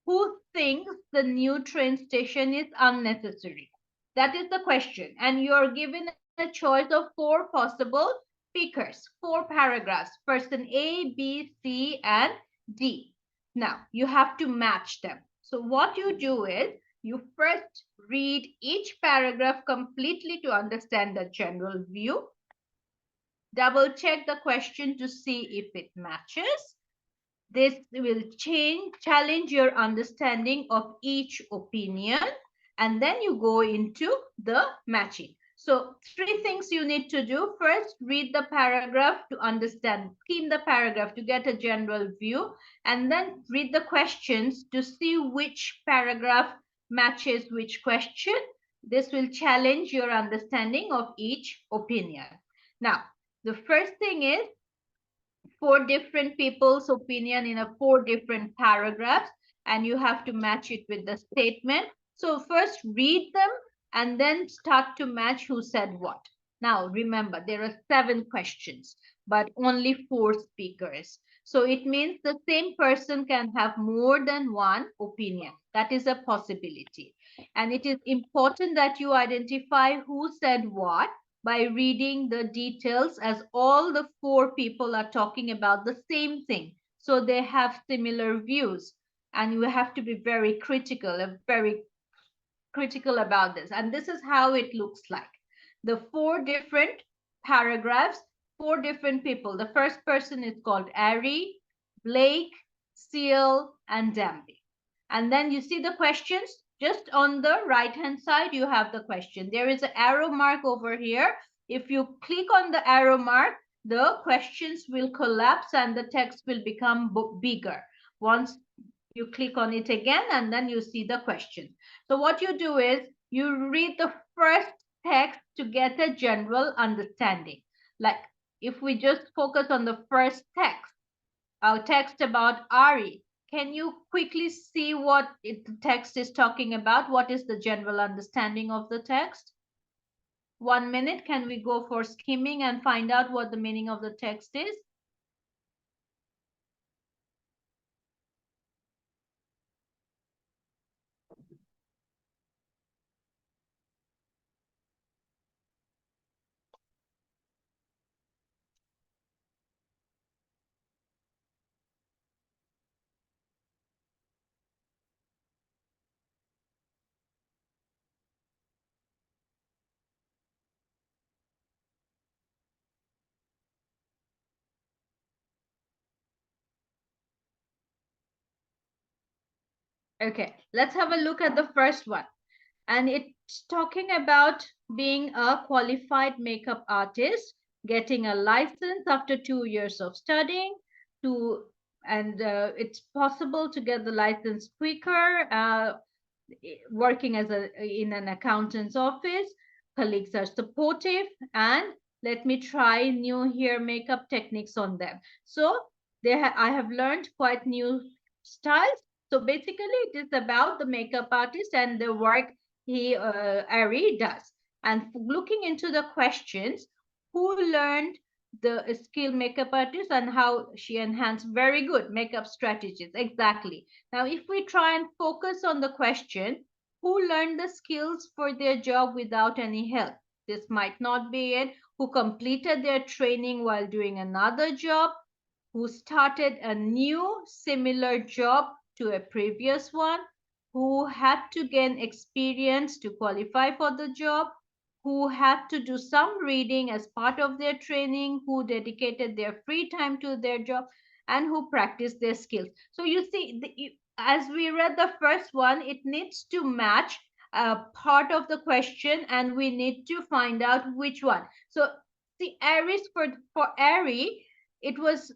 Who thinks the new train station is unnecessary? That is the question. And you're given a choice of 4 possible speakers, 4 paragraphs, person A, B, C, and D. Now, you have to match them. So what you do is, you first read each paragraph completely to understand the general view. Double check the question to see if it matches. This will challenge your understanding of each opinion, and then you go into the matching. So 3 things you need to do. First, read the paragraph to understand, skim the paragraph to get a general view, and then read the questions to see which paragraph matches which question. This will challenge your understanding of each opinion. Now, the first thing is 4 different people's opinion in 4 different paragraphs, and you have to match it with the statement. So first read them and then start to match who said what. Now, remember, there are 7 questions, but only 4 speakers. So it means the same person can have more than one opinion. That is a possibility. And it is important that you identify who said what by reading the details, as all the 4 people are talking about the same thing. So they have similar views. And you have to be very critical about this. And this is how it looks like. The 4 different paragraphs, 4 different people. The first person is called Ari, Blake, Seal, and Danby. And then you see the questions. Just on the right hand side, you have the question. There is an arrow mark over here. If you click on the arrow mark, the questions will collapse and the text will become bigger. Once you click on it again, and then you see the question. So what you do is you read the first text to get a general understanding. Like if we just focus on the first text, our text about Ari, can you quickly see what the text is talking about? What is the general understanding of the text? 1 minute, can we go for skimming and find out what the meaning of the text is? Okay, let's have a look at the first one. And it's talking about being a qualified makeup artist, getting a license after 2 years of studying, to and it's possible to get the license quicker. Working as in an accountant's office, colleagues are supportive, and let me try new hair makeup techniques on them. So I have learned quite new styles. So basically it is about the makeup artist and the work Ari does. And looking into the questions, who learned the skill makeup artist and how she enhanced, very good makeup strategies, exactly. Now, if we try and focus on the question, who learned the skills for their job without any help? This might not be it. Who completed their training while doing another job? Who started a new similar job to a previous one? Who had to gain experience to qualify for the job? Who had to do some reading as part of their training? Who dedicated their free time to their job? And who practiced their skills? So you see, as we read the first one, it needs to match a part of the question, and we need to find out which one. So see, Aries, for Ari, it was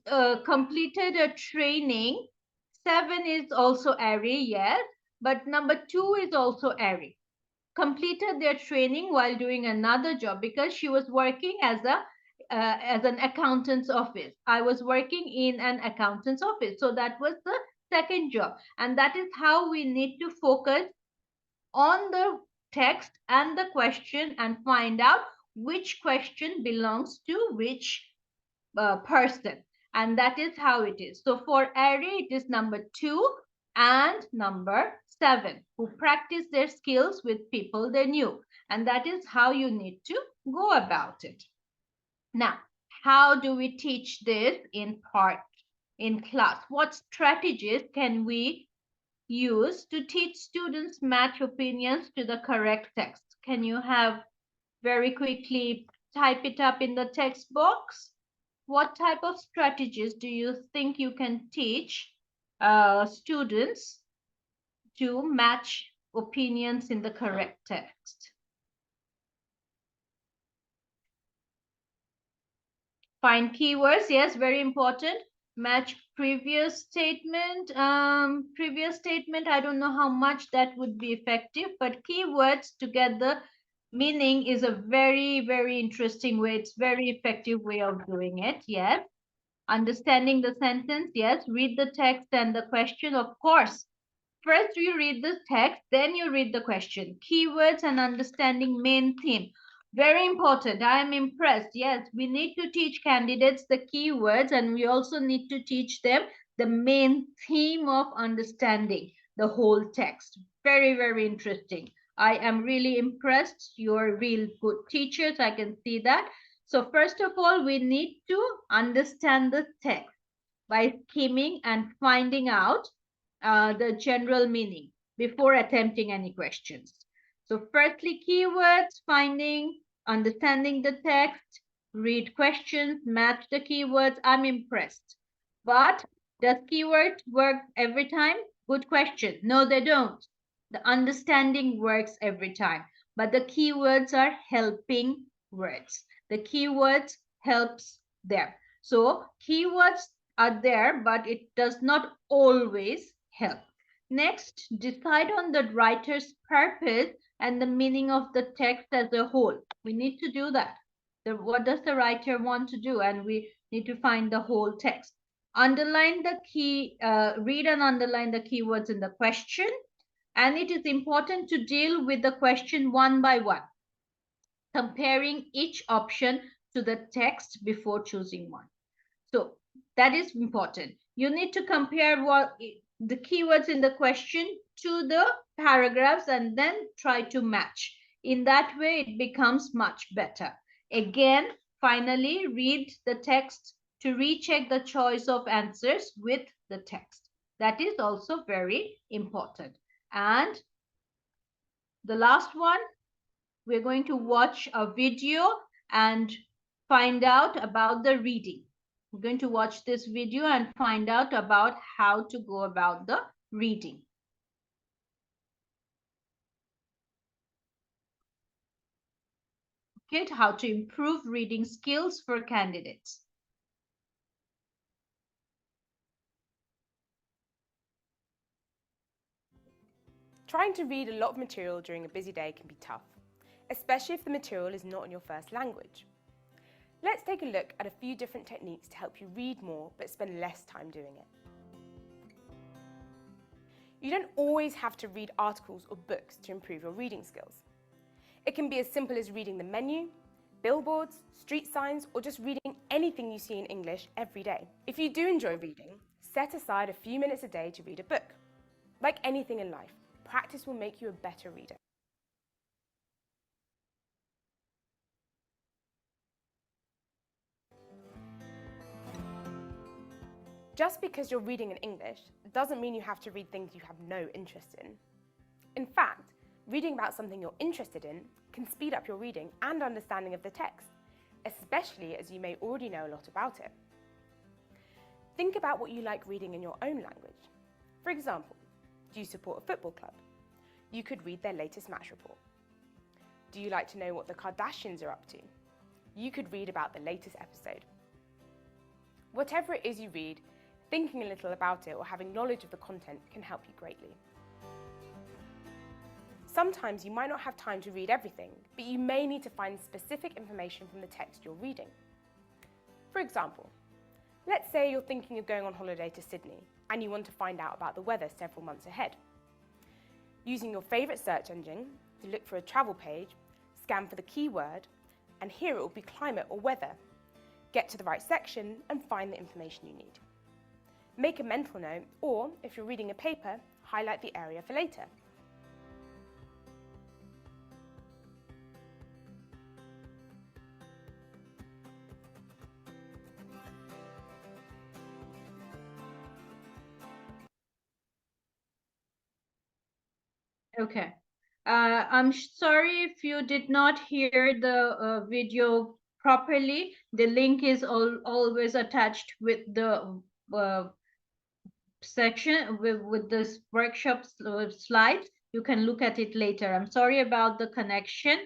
completed a training. 7 is also Ari, yes, but number 2 is also Ari. Completed their training while doing another job, because she was working as an accountant's office. I was working in an accountant's office, so that was the second job. And that is how we need to focus on the text and the question and find out which question belongs to which person. And that is how it is. So for Ari, it is number 2 and number 7, who practice their skills with people they knew. And that is how you need to go about it. Now, how do we teach this in class? What strategies can we use to teach students match opinions to the correct text? Can you have very quickly type it up in the text box? What type of strategies do you think you can teach students to match opinions in the correct text? Find keywords, yes, very important. Match previous statement. Previous statement, I don't know how much that would be effective, but keywords to get the meaning is a very, very interesting way. It's very effective way of doing it, yes. Understanding the sentence, yes. Read the text and the question, of course. First you read the text, then you read the question. Keywords and understanding main theme. Very important. I am impressed. Yes, we need to teach candidates the keywords, and we also need to teach them the main theme of understanding the whole text. Very, very interesting. I am really impressed. You're real good teachers. I can see that. So, first of all, we need to understand the text by skimming and finding out the general meaning before attempting any questions. So, firstly, keywords, finding, understanding the text, read questions, match the keywords. I'm impressed. But does keyword work every time? Good question. No, they don't. The understanding works every time, but the keywords are helping words. The keywords helps them. So keywords are there, but it does not always help. Next, decide on the writer's purpose and the meaning of the text as a whole. We need to do that. What does the writer want to do? And we need to find the whole text. Underline the read and underline the keywords in the question. And it is important to deal with the question one by one, comparing each option to the text before choosing one. So that is important. You need to compare what the keywords in the question to the paragraphs and then try to match. In that way, it becomes much better. Again, finally, read the text to recheck the choice of answers with the text. That is also very important. And the last one, we're going to watch a video and find out about the reading. We're going to watch this video and find out about how to go about the reading. Okay, how to improve reading skills for candidates. Trying to read a lot of material during a busy day can be tough, especially if the material is not in your first language. Let's take a look at a few different techniques to help you read more but spend less time doing it. You don't always have to read articles or books to improve your reading skills. It can be as simple as reading the menu, billboards, street signs, or just reading anything you see in English every day. If you do enjoy reading, set aside a few minutes a day to read a book. Like anything in life, practice will make you a better reader. Just because you're reading in English doesn't mean you have to read things you have no interest in. In fact, reading about something you're interested in can speed up your reading and understanding of the text, especially as you may already know a lot about it. Think about what you like reading in your own language. For example, do you support a football club? You could read their latest match report. Do you like to know what the Kardashians are up to? You could read about the latest episode. Whatever it is you read, thinking a little about it or having knowledge of the content can help you greatly. Sometimes you might not have time to read everything, but you may need to find specific information from the text you're reading. For example, let's say you're thinking of going on holiday to Sydney and you want to find out about the weather several months ahead. Using your favourite search engine to look for a travel page, scan for the keyword, and here it will be climate or weather. Get to the right section and find the information you need. Make a mental note, or if you're reading a paper, highlight the area for later. Okay. I'm sorry if you did not hear the video properly. The link is always attached with the section with this workshop slides. You can look at it later. I'm sorry about the connection.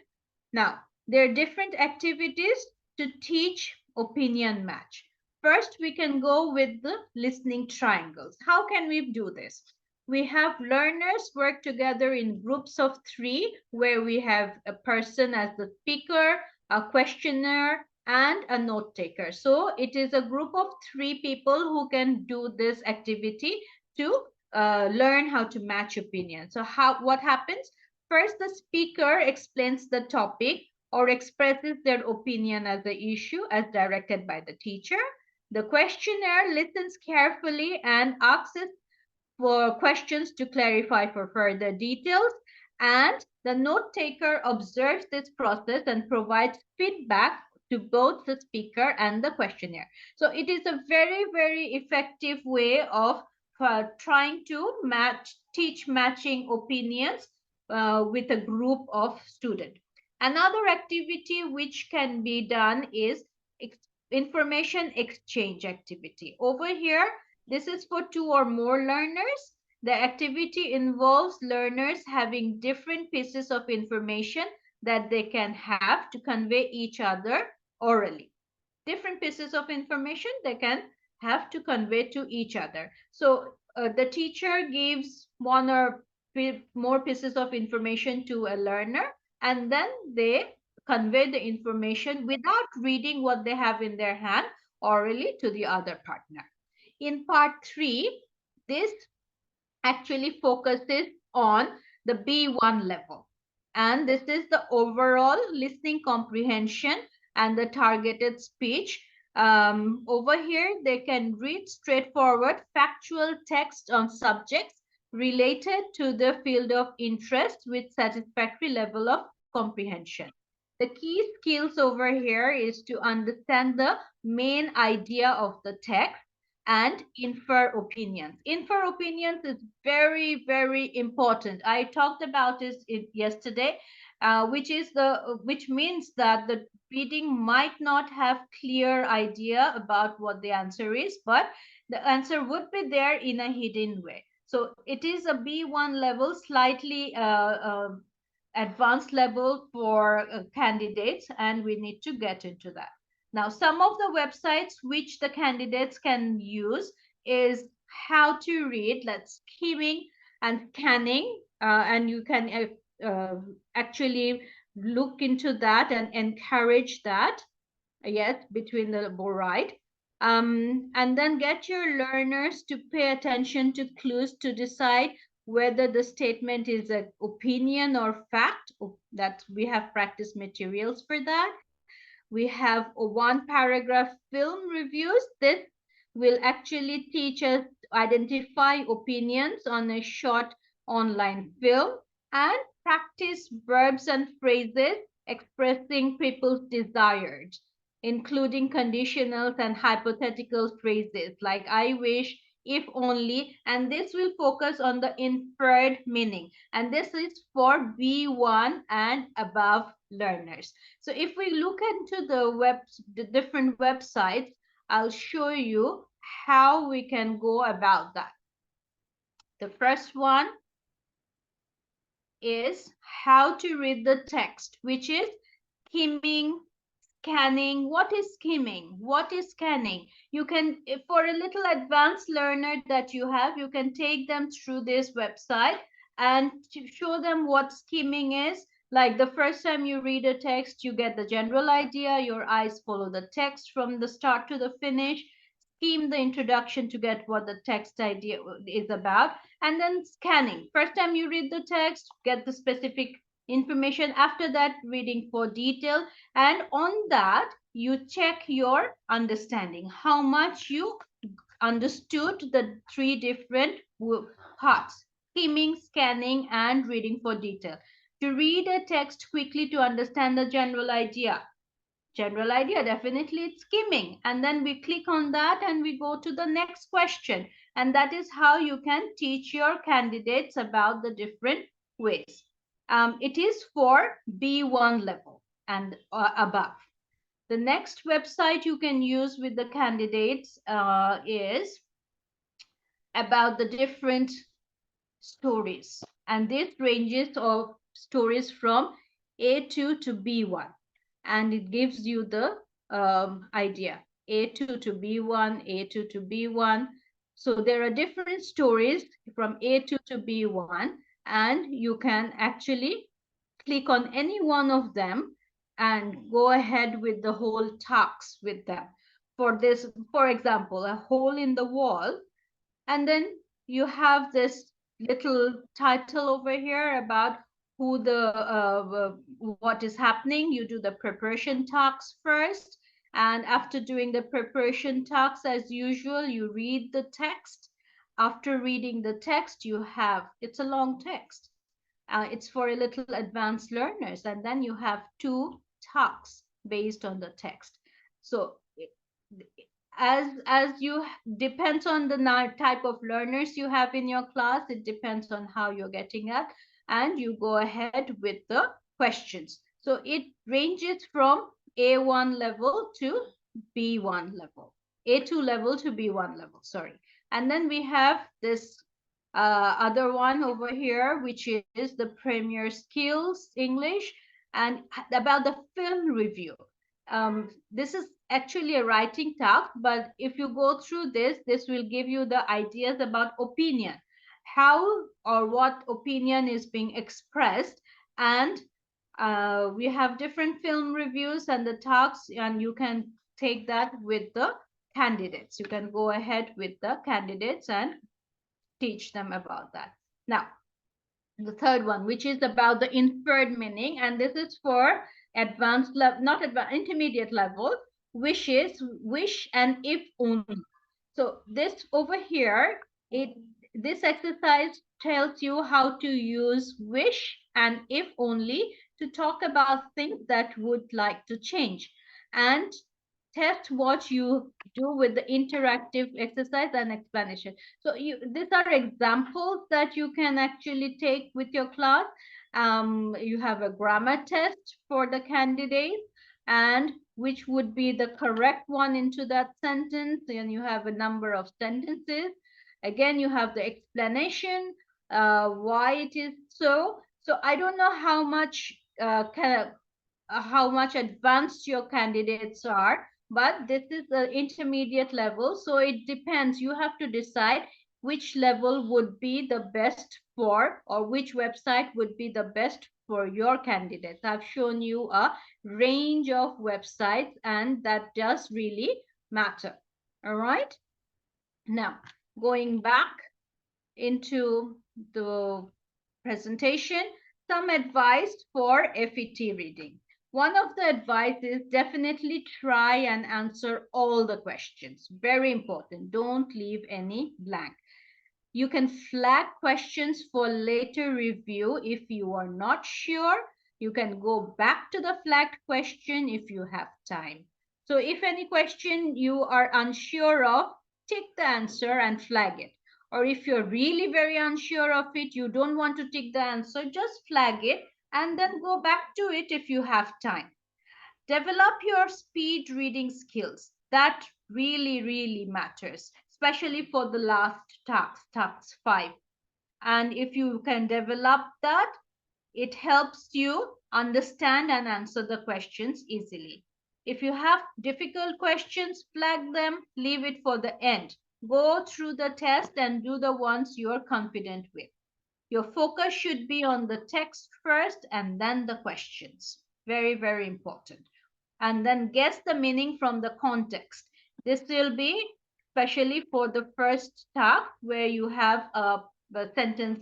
Now, there are different activities to teach opinion match. First, we can go with the listening triangles. How can we do this? We have learners work together in groups of 3, where we have a person as the speaker, a questioner, and a note taker. So it is a group of 3 people who can do this activity to learn how to match opinions. So what happens? First, the speaker explains the topic or expresses their opinion as the issue as directed by the teacher. The questionnaire listens carefully and asks for questions to clarify for further details, and the note taker observes this process and provides feedback to both the speaker and the questionnaire. So it is a very, very effective way of trying to teach matching opinions with a group of students. Another activity which can be done is information exchange activity. Over here, this is for 2 or more learners. The activity involves learners having different pieces of information that they can have to convey each other orally. Different pieces of information they can have to convey to each other. So the teacher gives 1 or more pieces of information to a learner, and then they convey the information without reading what they have in their hand orally to the other partner. In part 3, this actually focuses on the B1 level. And this is the overall listening comprehension and the targeted speech. Over here, they can read straightforward factual text on subjects related to the field of interest with satisfactory level of comprehension. The key skills over here is to understand the main idea of the text and infer opinions. Infer opinions is very, very important. I talked about it yesterday, which means that the reading might not have clear idea about what the answer is, but the answer would be there in a hidden way. So it is a B1 level, slightly advanced level for candidates, and we need to get into that. Now, some of the websites which the candidates can use is how to read, like skimming and scanning, and you can actually look into that and encourage that, yes, between the right. And then get your learners to pay attention to clues to decide whether the statement is an opinion or fact. That we have practice materials for that. We have a 1 paragraph film reviews. This will actually teach us to identify opinions on a short online film and practice verbs and phrases expressing people's desires, including conditionals and hypothetical phrases like I wish, if only, and this will focus on the inferred meaning. And this is for B1 and above learners. So if we look into the different websites, I'll show you how we can go about that. The first one is how to read the text, which is skimming, scanning. What is skimming? What is scanning? You can, for a little advanced learner that you have, you can take them through this website and to show them what skimming is. Like the first time you read a text, you get the general idea. Your eyes follow the text from the start to the finish. Skim the introduction to get what the text idea is about. And then scanning. First time you read the text, get the specific information. After that, reading for detail. And on that, you check your understanding, how much you understood the 3 different parts: skimming, scanning, and reading for detail. To read a text quickly to understand the general idea. General idea, definitely it's skimming. And then we click on that and we go to the next question. And that is how you can teach your candidates about the different ways. It is for B1 level and above. The next website you can use with the candidates is about the different stories. And this ranges of stories from A2 to B1. And it gives you the idea. A2 to B1, A2 to B1. So there are different stories from A2 to B1, and you can actually click on any one of them and go ahead with the whole talks with them. For this, for example, a hole in the wall, and then you have this little title over here about who what is happening. You do the preparation talks first, and after doing the preparation talks, as usual, you read the text. After reading the text, it's a long text. It's for a little advanced learners, and then you have two talks based on the text. So as you depends on the type of learners you have in your class, it depends on how you're getting at, and you go ahead with the questions. So it ranges from A1 level to B1 level, A2 level to B1 level, sorry. And then we have this other one over here, which is the Premier Skills English, and about the film review. This is actually a writing task, but if you go through this will give you the ideas about opinion, how or what opinion is being expressed. And we have different film reviews and the tasks, and you can take that with the candidates. You can go ahead with the candidates and teach them about that. Now, the third one, which is about the inferred meaning, and this is for advanced level, not advanced, intermediate level, wishes, wish, and if only. So this over here, this exercise tells you how to use wish and if only to talk about things that would like to change, and test what you do with the interactive exercise and explanation. So these are examples that you can actually take with your class. You have a grammar test for the candidates, and which would be the correct one into that sentence. And you have a number of sentences. Again, you have the explanation, why it is so. So I don't know how much advanced your candidates are, but this is the intermediate level. So it depends. You have to decide which level would be the best for, or which website would be the best for your candidates. I've shown you a range of websites, and that does really matter. All right. Now, going back into the presentation, some advice for FET reading. One of the advice is definitely try and answer all the questions. Very important. Don't leave any blank. You can flag questions for later review if you are not sure. You can go back to the flagged question if you have time. So if any question you are unsure of, tick the answer and flag it. Or if you're really very unsure of it, you don't want to tick the answer, just flag it and then go back to it if you have time. Develop your speed reading skills. That really, really matters, especially for the last task 5. And if you can develop that, it helps you understand and answer the questions easily. If you have difficult questions, flag them, leave it for the end. Go through the test and do the ones you are confident with. Your focus should be on the text first and then the questions. Very, very important. And then guess the meaning from the context. This will be especially for the first task where you have a sentence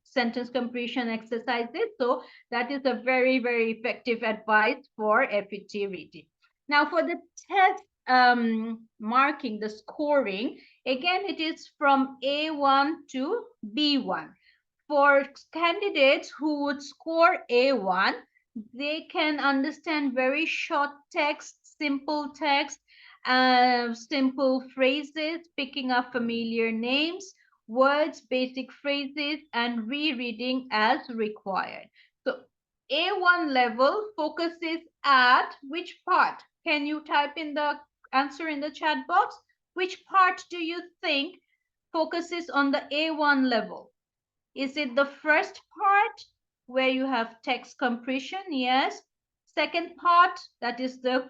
sentence completion exercises. So that is a very, very effective advice for FET reading. Now for the test marking, the scoring, again, it is from A1 to B1. For candidates who would score A1, they can understand very short text, simple text, simple phrases, picking up familiar names, words, basic phrases, and rereading as required. So A1 level focuses at which part? Can you type in the answer in the chat box? Which part do you think focuses on the A1 level? Is it the first part where you have text compression? Yes. Second part, that is the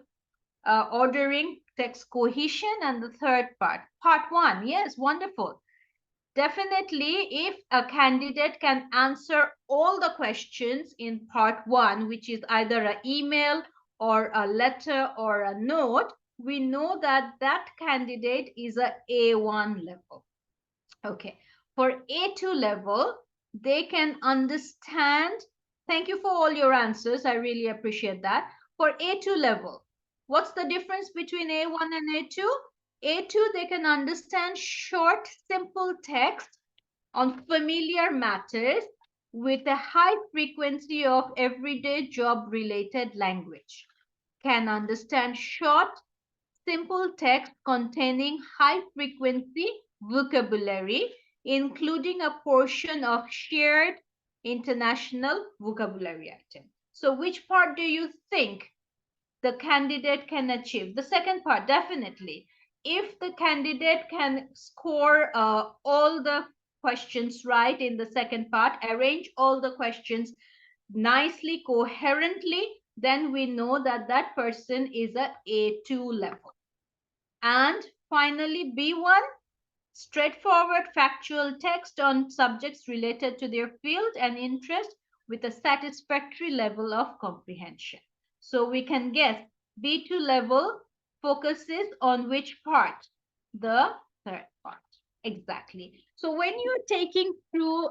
ordering, text cohesion, and the third part 1. Yes, wonderful. Definitely, if a candidate can answer all the questions in part 1, which is either an email or a letter or a note, we know that that candidate is a A1 level. Okay, for A2 level, they can understand. Thank you for all your answers. I really appreciate that. For A2 level, what's the difference between A1 and A2? A2, they can understand short, simple text on familiar matters with a high frequency of everyday job-related language. Can understand short, simple text containing high-frequency vocabulary, including a portion of shared international vocabulary item. So which part do you think the candidate can achieve? The second part, definitely. If the candidate can score all the questions right in the second part, arrange all the questions nicely, coherently, then we know that that person is at A2 level. And finally, B1, straightforward factual text on subjects related to their field and interest with a satisfactory level of comprehension. So we can guess B2 level focuses on which part? The third part. Exactly. So when you're taking through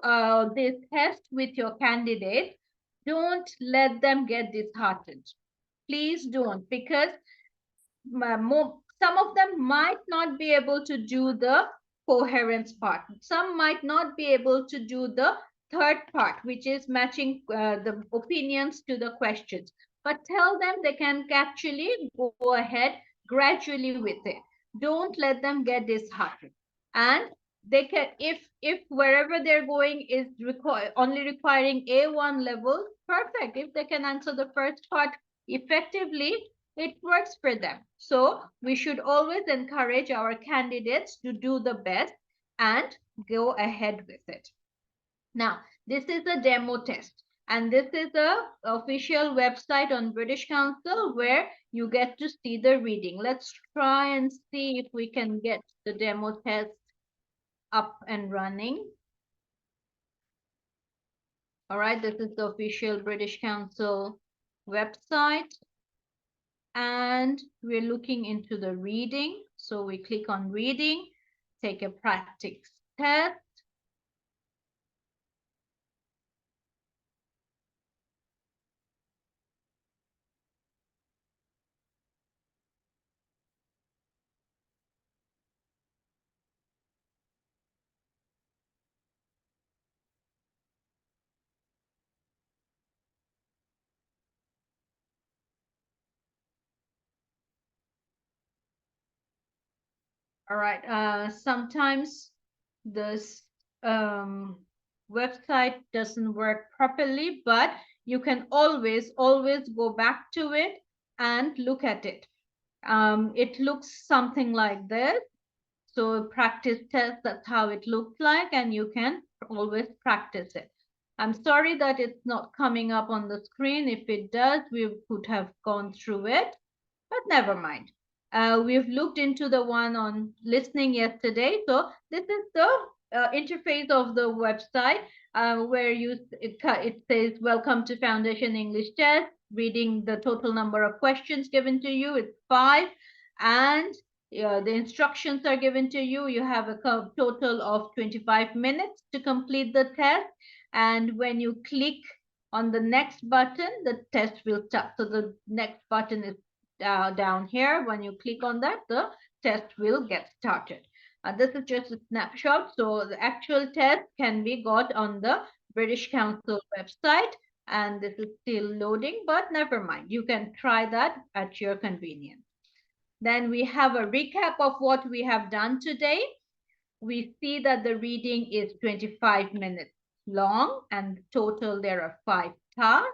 this test with your candidate, don't let them get disheartened. Please don't, because some of them might not be able to do the coherence part. Some might not be able to do the third part, which is matching the opinions to the questions. But tell them they can actually go ahead gradually with it. Don't let them get disheartened. And they can, if wherever they're going is only requiring A1 level, perfect. If they can answer the first part effectively, it works for them. So we should always encourage our candidates to do the best and go ahead with it. Now, this is a demo test, and this is a official website on British Council where you get to see the reading. Let's try and see if we can get the demo test up and running. All right, this is the official British Council website. And we're looking into the reading. So we click on reading, take a practice test. All right, sometimes this website doesn't work properly, but you can always go back to it and look at it. It looks something like this. So practice test, that's how it looks like, and you can always practice it. I'm sorry that it's not coming up on the screen. If it does, we could have gone through it, but never mind. We've looked into the one on listening yesterday. So this is the interface of the website where it says, welcome to Foundation English Test. Reading the total number of questions given to you, it's 5. And the instructions are given to you. You have a total of 25 minutes to complete the test. And when you click on the next button, the test will start. So the next button is down here. When you click on that, the test will get started. This is just a snapshot. So the actual test can be got on the British Council website. And this is still loading, but never mind. You can try that at your convenience. Then we have a recap of what we have done today. We see that the reading is 25 minutes long, and total there are 5 tasks.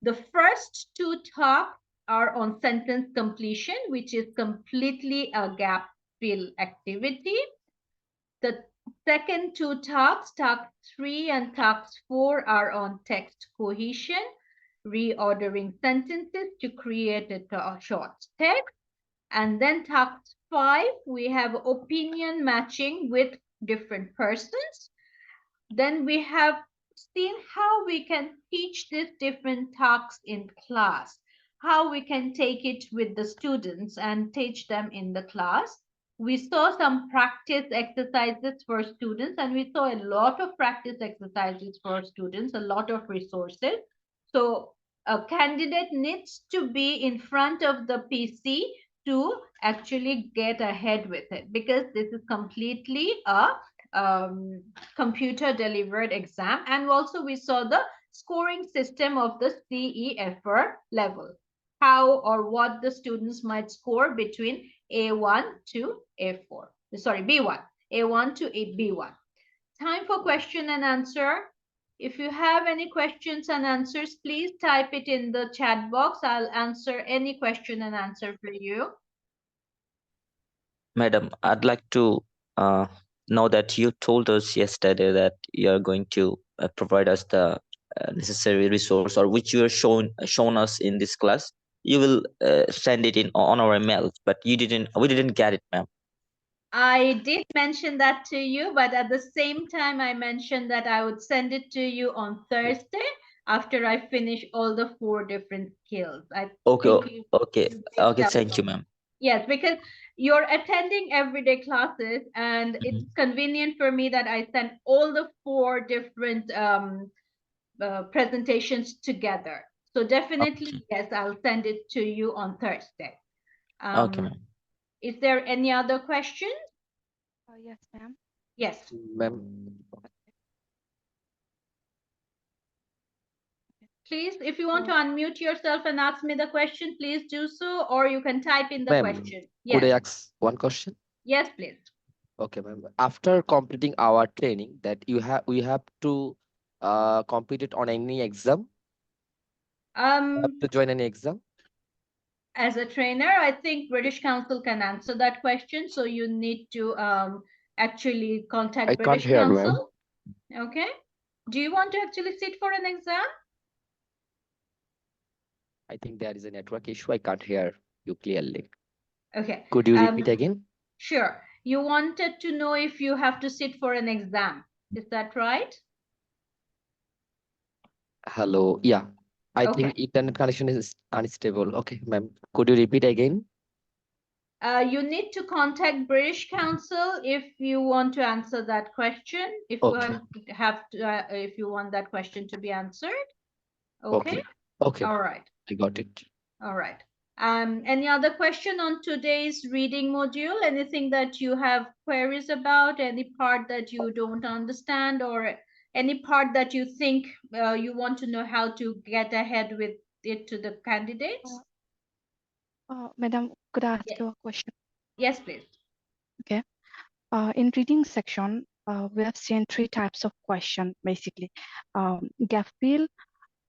The first 2 tasks are on sentence completion, which is completely a gap fill activity. The second 2 tasks, task 3 and task 4, are on text cohesion, reordering sentences to create a short text. And then task 5, we have opinion matching with different persons. Then we have seen how we can teach these different tasks in class, how we can take it with the students and teach them in the class. We saw some practice exercises for students, and we saw a lot of practice exercises for students, a lot of resources. So a candidate needs to be in front of the PC to actually get ahead with it, because this is completely a computer delivered exam. And also we saw the scoring system of the CEFR level, how or what the students might score between A1 to A4. Sorry, B1. A1 to B1. Time for question and answer. If you have any questions and answers, please type it in the chat box. I'll answer any question and answer for you. Madam, I'd like to know that you told us yesterday that you're going to provide us the necessary resource, or which you are shown us in this class. You will send it in on our email, but we didn't get it, ma'am. I did mention that to you, but at the same time, I mentioned that I would send it to you on Thursday after I finish all the 4 different skills. I think you Okay. missed out. Thank you, ma'am. Yes, because you're attending everyday classes, and it's convenient for me that I send all the 4 different presentations together. So definitely, yes, I'll send it to you on Thursday. Okay, ma'am. Is there any other question? Yes, ma'am. Yes. Ma'am, Please, if you want to unmute yourself and ask me the question, please do so, or you can type in the ma'am, question. could I Yes. ask one question? Yes, please. Okay, ma'am. After completing our training, that we have to complete it on any exam? Have to join any exam? As a trainer, I think British Council can answer that question. So you need to actually contact I British can't hear, ma'am. Council. Okay. Do you want to actually sit for an exam? I think there is a network issue. I can't hear you clearly. Okay. Could you repeat again? Sure. You wanted to know if you have to sit for an exam. Is that right? Hello. Yeah. I think internet connection is unstable. Okay, ma'am. Could you repeat again? You need to contact British Council if you want to answer that question. If you have to, if you want that question to be answered. Okay. Okay. All right. I got it. All right. Any other question on today's reading module? Anything that you have queries about? Any part that you don't understand, or any part that you think you want to know how to get ahead with it to the candidates? Madam, could I ask you a question? Yes, please. Okay. In reading section, we have seen 3 types of question, basically. Gap fill,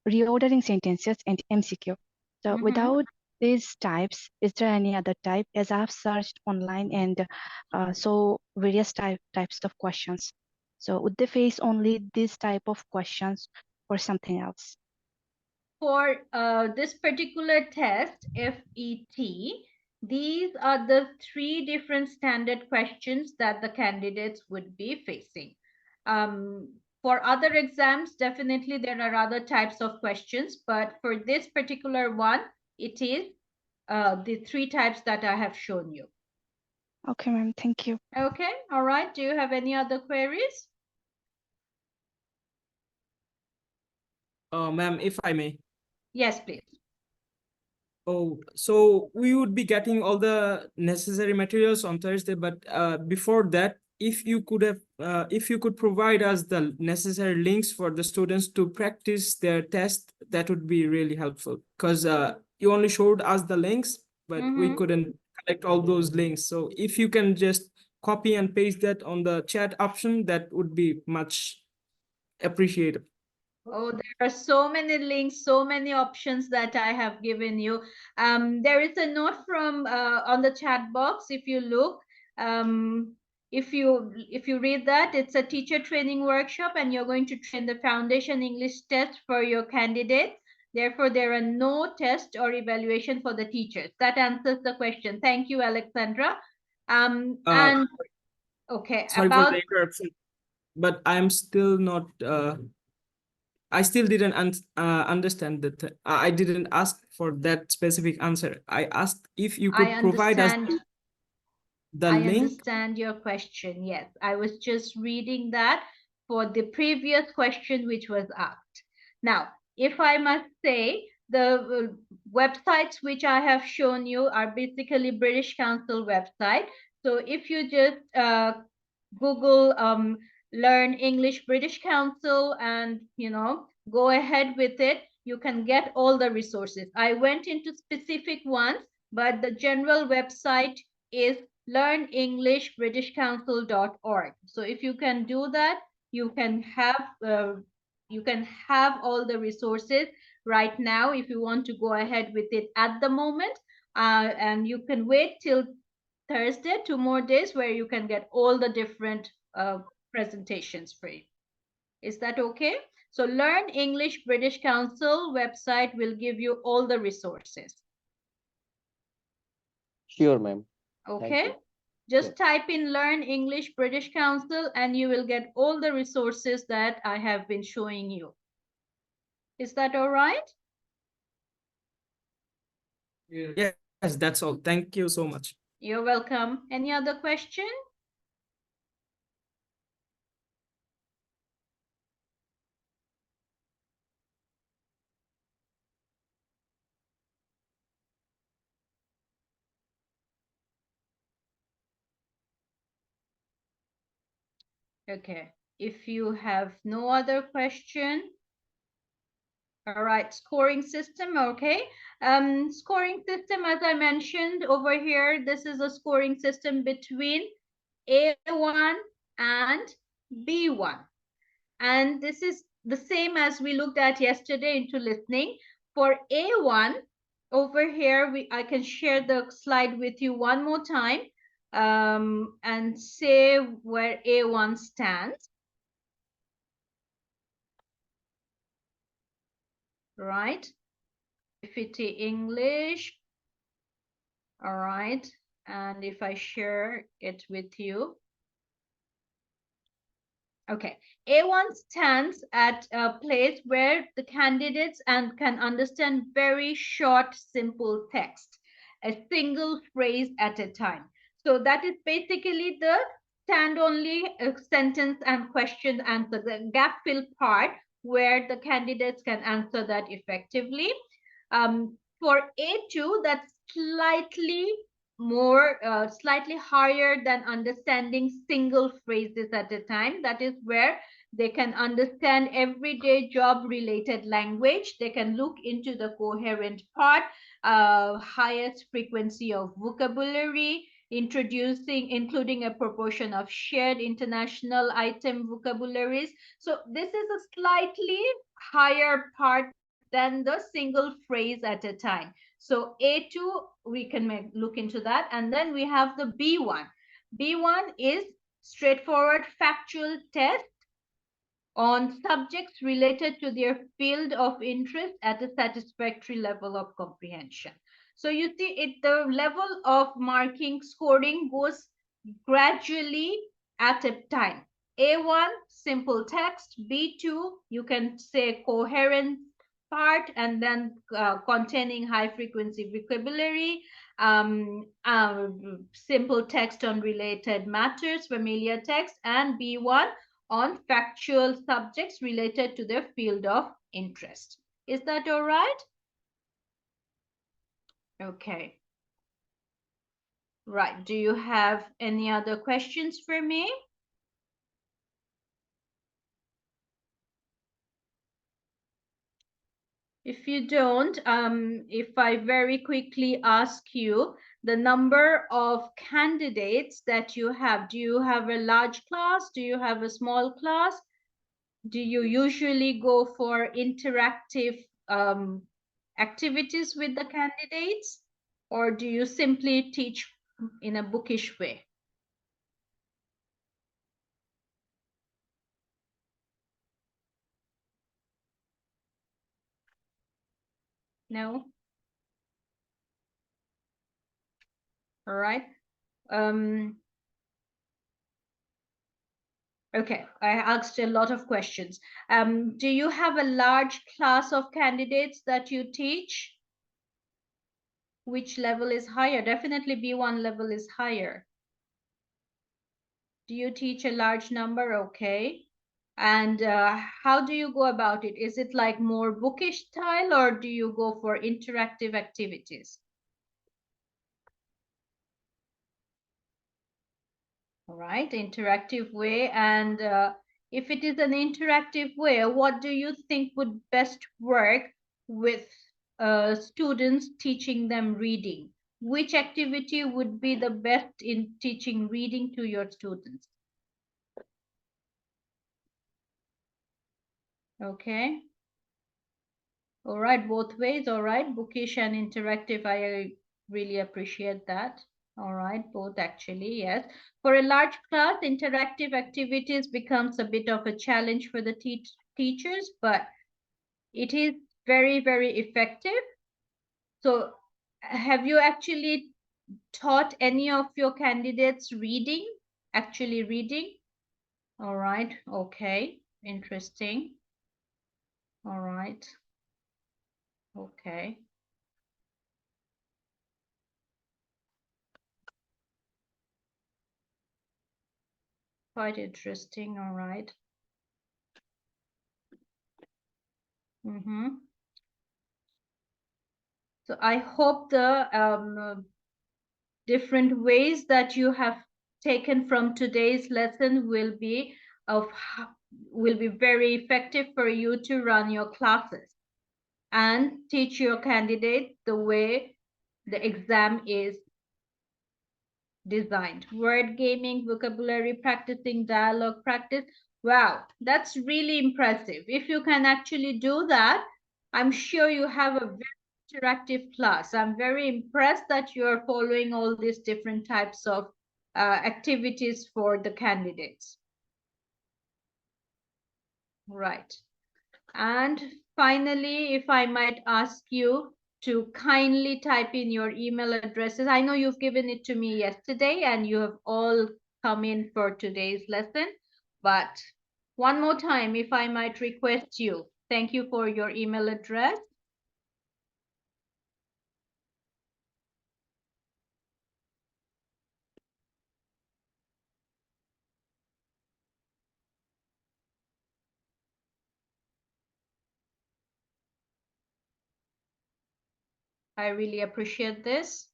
reordering sentences, and MCQ. So without these types, is there any other type? As I've searched online and so various types of questions. So would they face only this type of questions or something else? For this particular test, FET, these are the 3 different standard questions that the candidates would be facing. For other exams, definitely there are other types of questions, but for this particular one, it is the 3 types that I have shown you. Okay, ma'am. Thank you. Okay. All right. Do you have any other queries? Ma'am, if I may. Yes, please. Oh, so we would be getting all the necessary materials on Thursday, but before that, if you could provide us the necessary links for the students to practice their test, that would be really helpful. Because you only showed us the links, but we couldn't collect all those links. So if you can just copy and paste that on the chat option, that would be much appreciated. Oh, there are so many links, so many options that I have given you. There is a note from on the chat box. If you look, if you read that, it's a teacher training workshop, and you're going to train the foundation English test for your candidates. Therefore, there are no test or evaluation for the teachers. That answers the question. Thank you, Alexandra. And okay, sorry for the interruption, but I'm still not. I still didn't understand that. I didn't ask for that specific answer. I asked if you could provide us. I understand your question. Yes, I was just reading that for the previous question which was asked. Now, if I must say, the websites which I have shown you are basically British Council website. So if you just Google Learn English British Council and go ahead with it, you can get all the resources. I went into specific ones, but the general website is learnenglishbritishcouncil.org. So if you can do that, you can have all the resources right now if you want to go ahead with it at the moment, and you can wait till Thursday, 2 more days, where you can get all the different presentations free. Is that okay? So Learn English British Council website will give you all the resources. Sure, ma'am. Okay. Just type in Learn English British Council and you will get all the resources that I have been showing you. Is that all right? Yes, that's all. Thank you so much. You're welcome. Any other question? Okay. If you have no other question, all right, scoring system, okay. Scoring system, as I mentioned over here, this is a scoring system between A1 and B1. And this is the same as we looked at yesterday into listening. For A1, over here, I can share the slide with you one more time and say where A1 stands. Right? FET English. All right. And if I share it with you. Okay, A1 stands at a place where the candidates can understand very short, simple text, a single phrase at a time. So that is basically the stand only sentence and question answer, the gap fill part where the candidates can answer that effectively. For A2, that's slightly higher than understanding single phrases at a time. That is where they can understand everyday job related language. They can look into the coherent part, highest frequency of vocabulary, including a proportion of shared international item vocabularies. So this is a slightly higher part than the single phrase at a time. So A2, we can look into that. And then we have the B1. B1 is straightforward factual test on subjects related to their field of interest at a satisfactory level of comprehension. So you see, the level of marking scoring goes gradually at a time. A1, simple text. B2, you can say coherent part and then containing high frequency vocabulary, simple text on related matters, familiar text, and B1 on factual subjects related to their field of interest. Is that all right? Okay. Right. Do you have any other questions for me? If you don't, if I very quickly ask you the number of candidates that you have, do you have a large class? Do you have a small class? Do you usually go for interactive activities with the candidates? Or do you simply teach in a bookish way? No? All right. Okay, I asked a lot of questions. Do you have a large class of candidates that you teach? Which level is higher? Definitely B1 level is higher. Do you teach a large number? Okay. And how do you go about it? Is it like more bookish style, or do you go for interactive activities? All right, interactive way. And if it is an interactive way, what do you think would best work with students teaching them reading? Which activity would be the best in teaching reading to your students? Okay. All right, both ways. All right, bookish and interactive. I really appreciate that. All right, both actually, yes. For a large class, interactive activities becomes a bit of a challenge for the teachers, but it is very, very effective. So have you actually taught any of your candidates reading, actually reading? All right, okay, interesting. All right, okay. Quite interesting, all right. So I hope the different ways that you have taken from today's lesson will be very effective for you to run your classes and teach your candidate the way the exam is designed. Word gaming, vocabulary practicing, dialogue practice. Wow, that's really impressive. If you can actually do that, I'm sure you have a very interactive class. I'm very impressed that you're following all these different types of activities for the candidates. Right. And finally, if I might ask you to kindly type in your email addresses. I know you've given it to me yesterday and you have all come in for today's lesson, but one more time, if I might request you, thank you for your email address. I really appreciate this.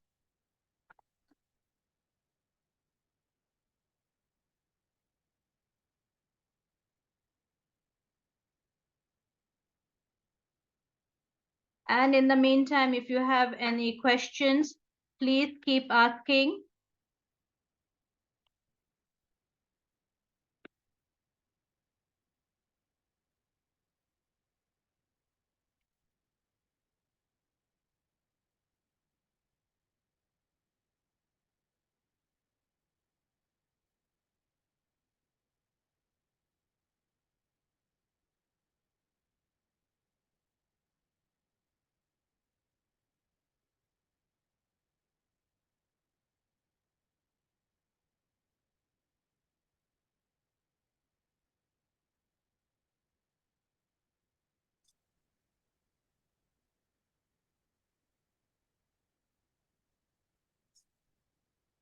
And in the meantime, if you have any questions, please keep asking.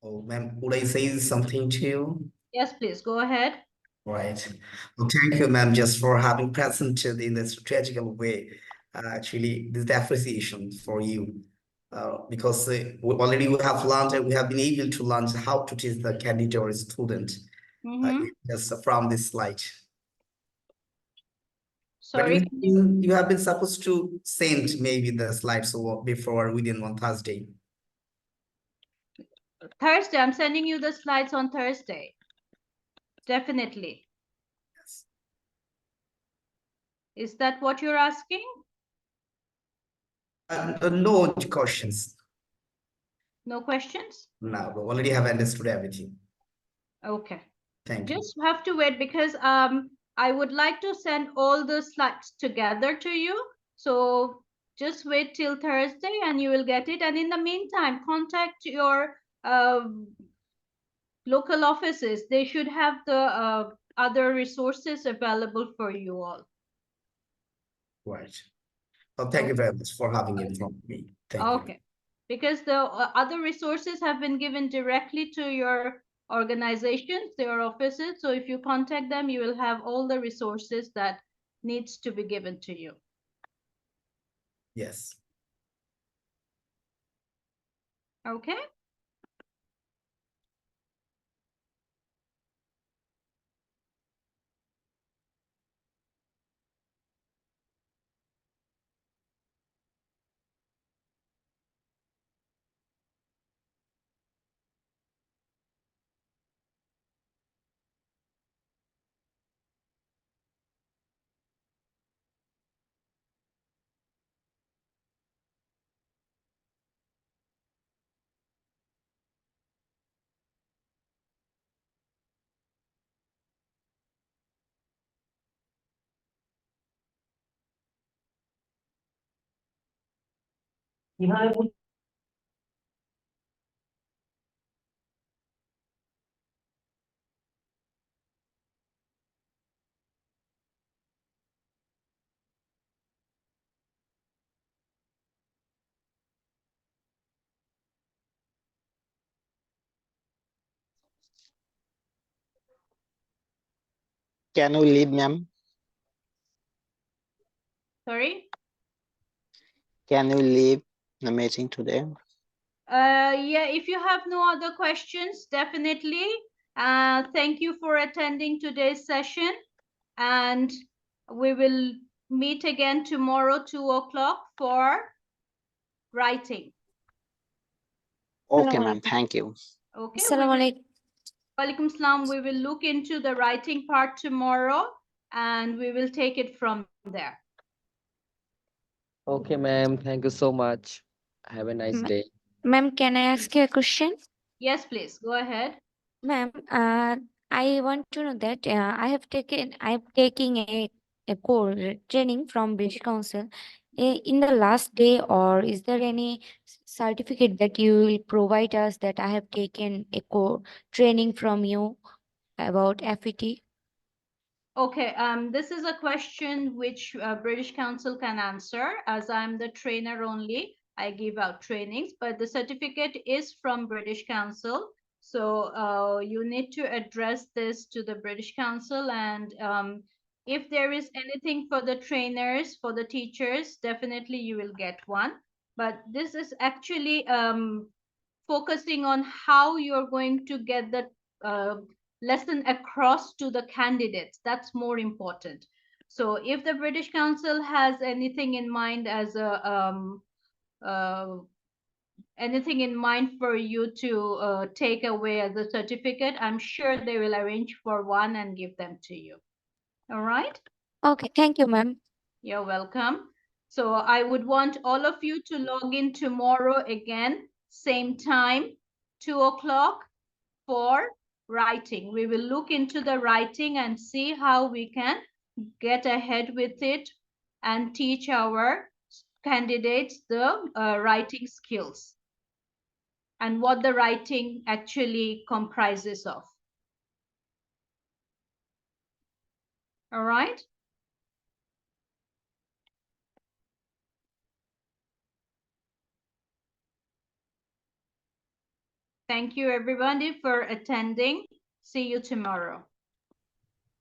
Oh, ma'am, would I say something to you? Yes, please go ahead. Right. Well, thank you, ma'am, just for having presented in a strategical way. Actually, this is the appreciation for you. Because already we have learned and we have been able to learn how to teach the candidate or student just from this slide. Sorry. But you have been supposed to send maybe the slides before within one Thursday. Thursday, I'm sending you the slides on Thursday. Definitely. Yes. Is that what you're asking? No questions. No questions? No, we already have understood everything. Okay. Thank you. Just have to wait because I would like to send all the slides together to you. So just wait till Thursday and you will get it. And in the meantime, contact your local offices. They should have the other resources available for you all. Right. Well, thank you very much for having informed me. Thank you. Okay. Because the other resources have been given directly to your organizations, their offices. So if you contact them, you will have all the resources that needs to be given to you. Yes. Okay. Can we leave, ma'am? Sorry? Can we leave the meeting today? Yeah, if you have no other questions, definitely. Thank you for attending today's session, and we will meet again tomorrow, 2 o'clock, for writing. Okay, ma'am. Thank you. Okay. Assalamualaikum. Walaikum salam. We will look into the writing part tomorrow, and we will take it from there. Okay, ma'am. Thank you so much. Have a nice day. Ma'am, can I ask you a question? Yes, please. Go ahead. Ma'am, I want to know that I'm taking a course training from British Council in the last day, or is there any certificate that you will provide us that I have taken a course training from you about FET? Okay, this is a question which British Council can answer. As I'm the trainer only, I give out trainings, but the certificate is from British Council. So you need to address this to the British Council, and if there is anything for the trainers, for the teachers, definitely you will get one. But this is actually focusing on how you're going to get the lesson across to the candidates. That's more important. So if the British Council has anything in mind as anything in mind for you to take away as a certificate, I'm sure they will arrange for one and give them to you. All right? Okay, thank you, ma'am. You're welcome. So I would want all of you to log in tomorrow again, same time, 2 o'clock, for writing. We will look into the writing and see how we can get ahead with it and teach our candidates the writing skills and what the writing actually comprises of. All right? Thank you, everybody, for attending. See you tomorrow.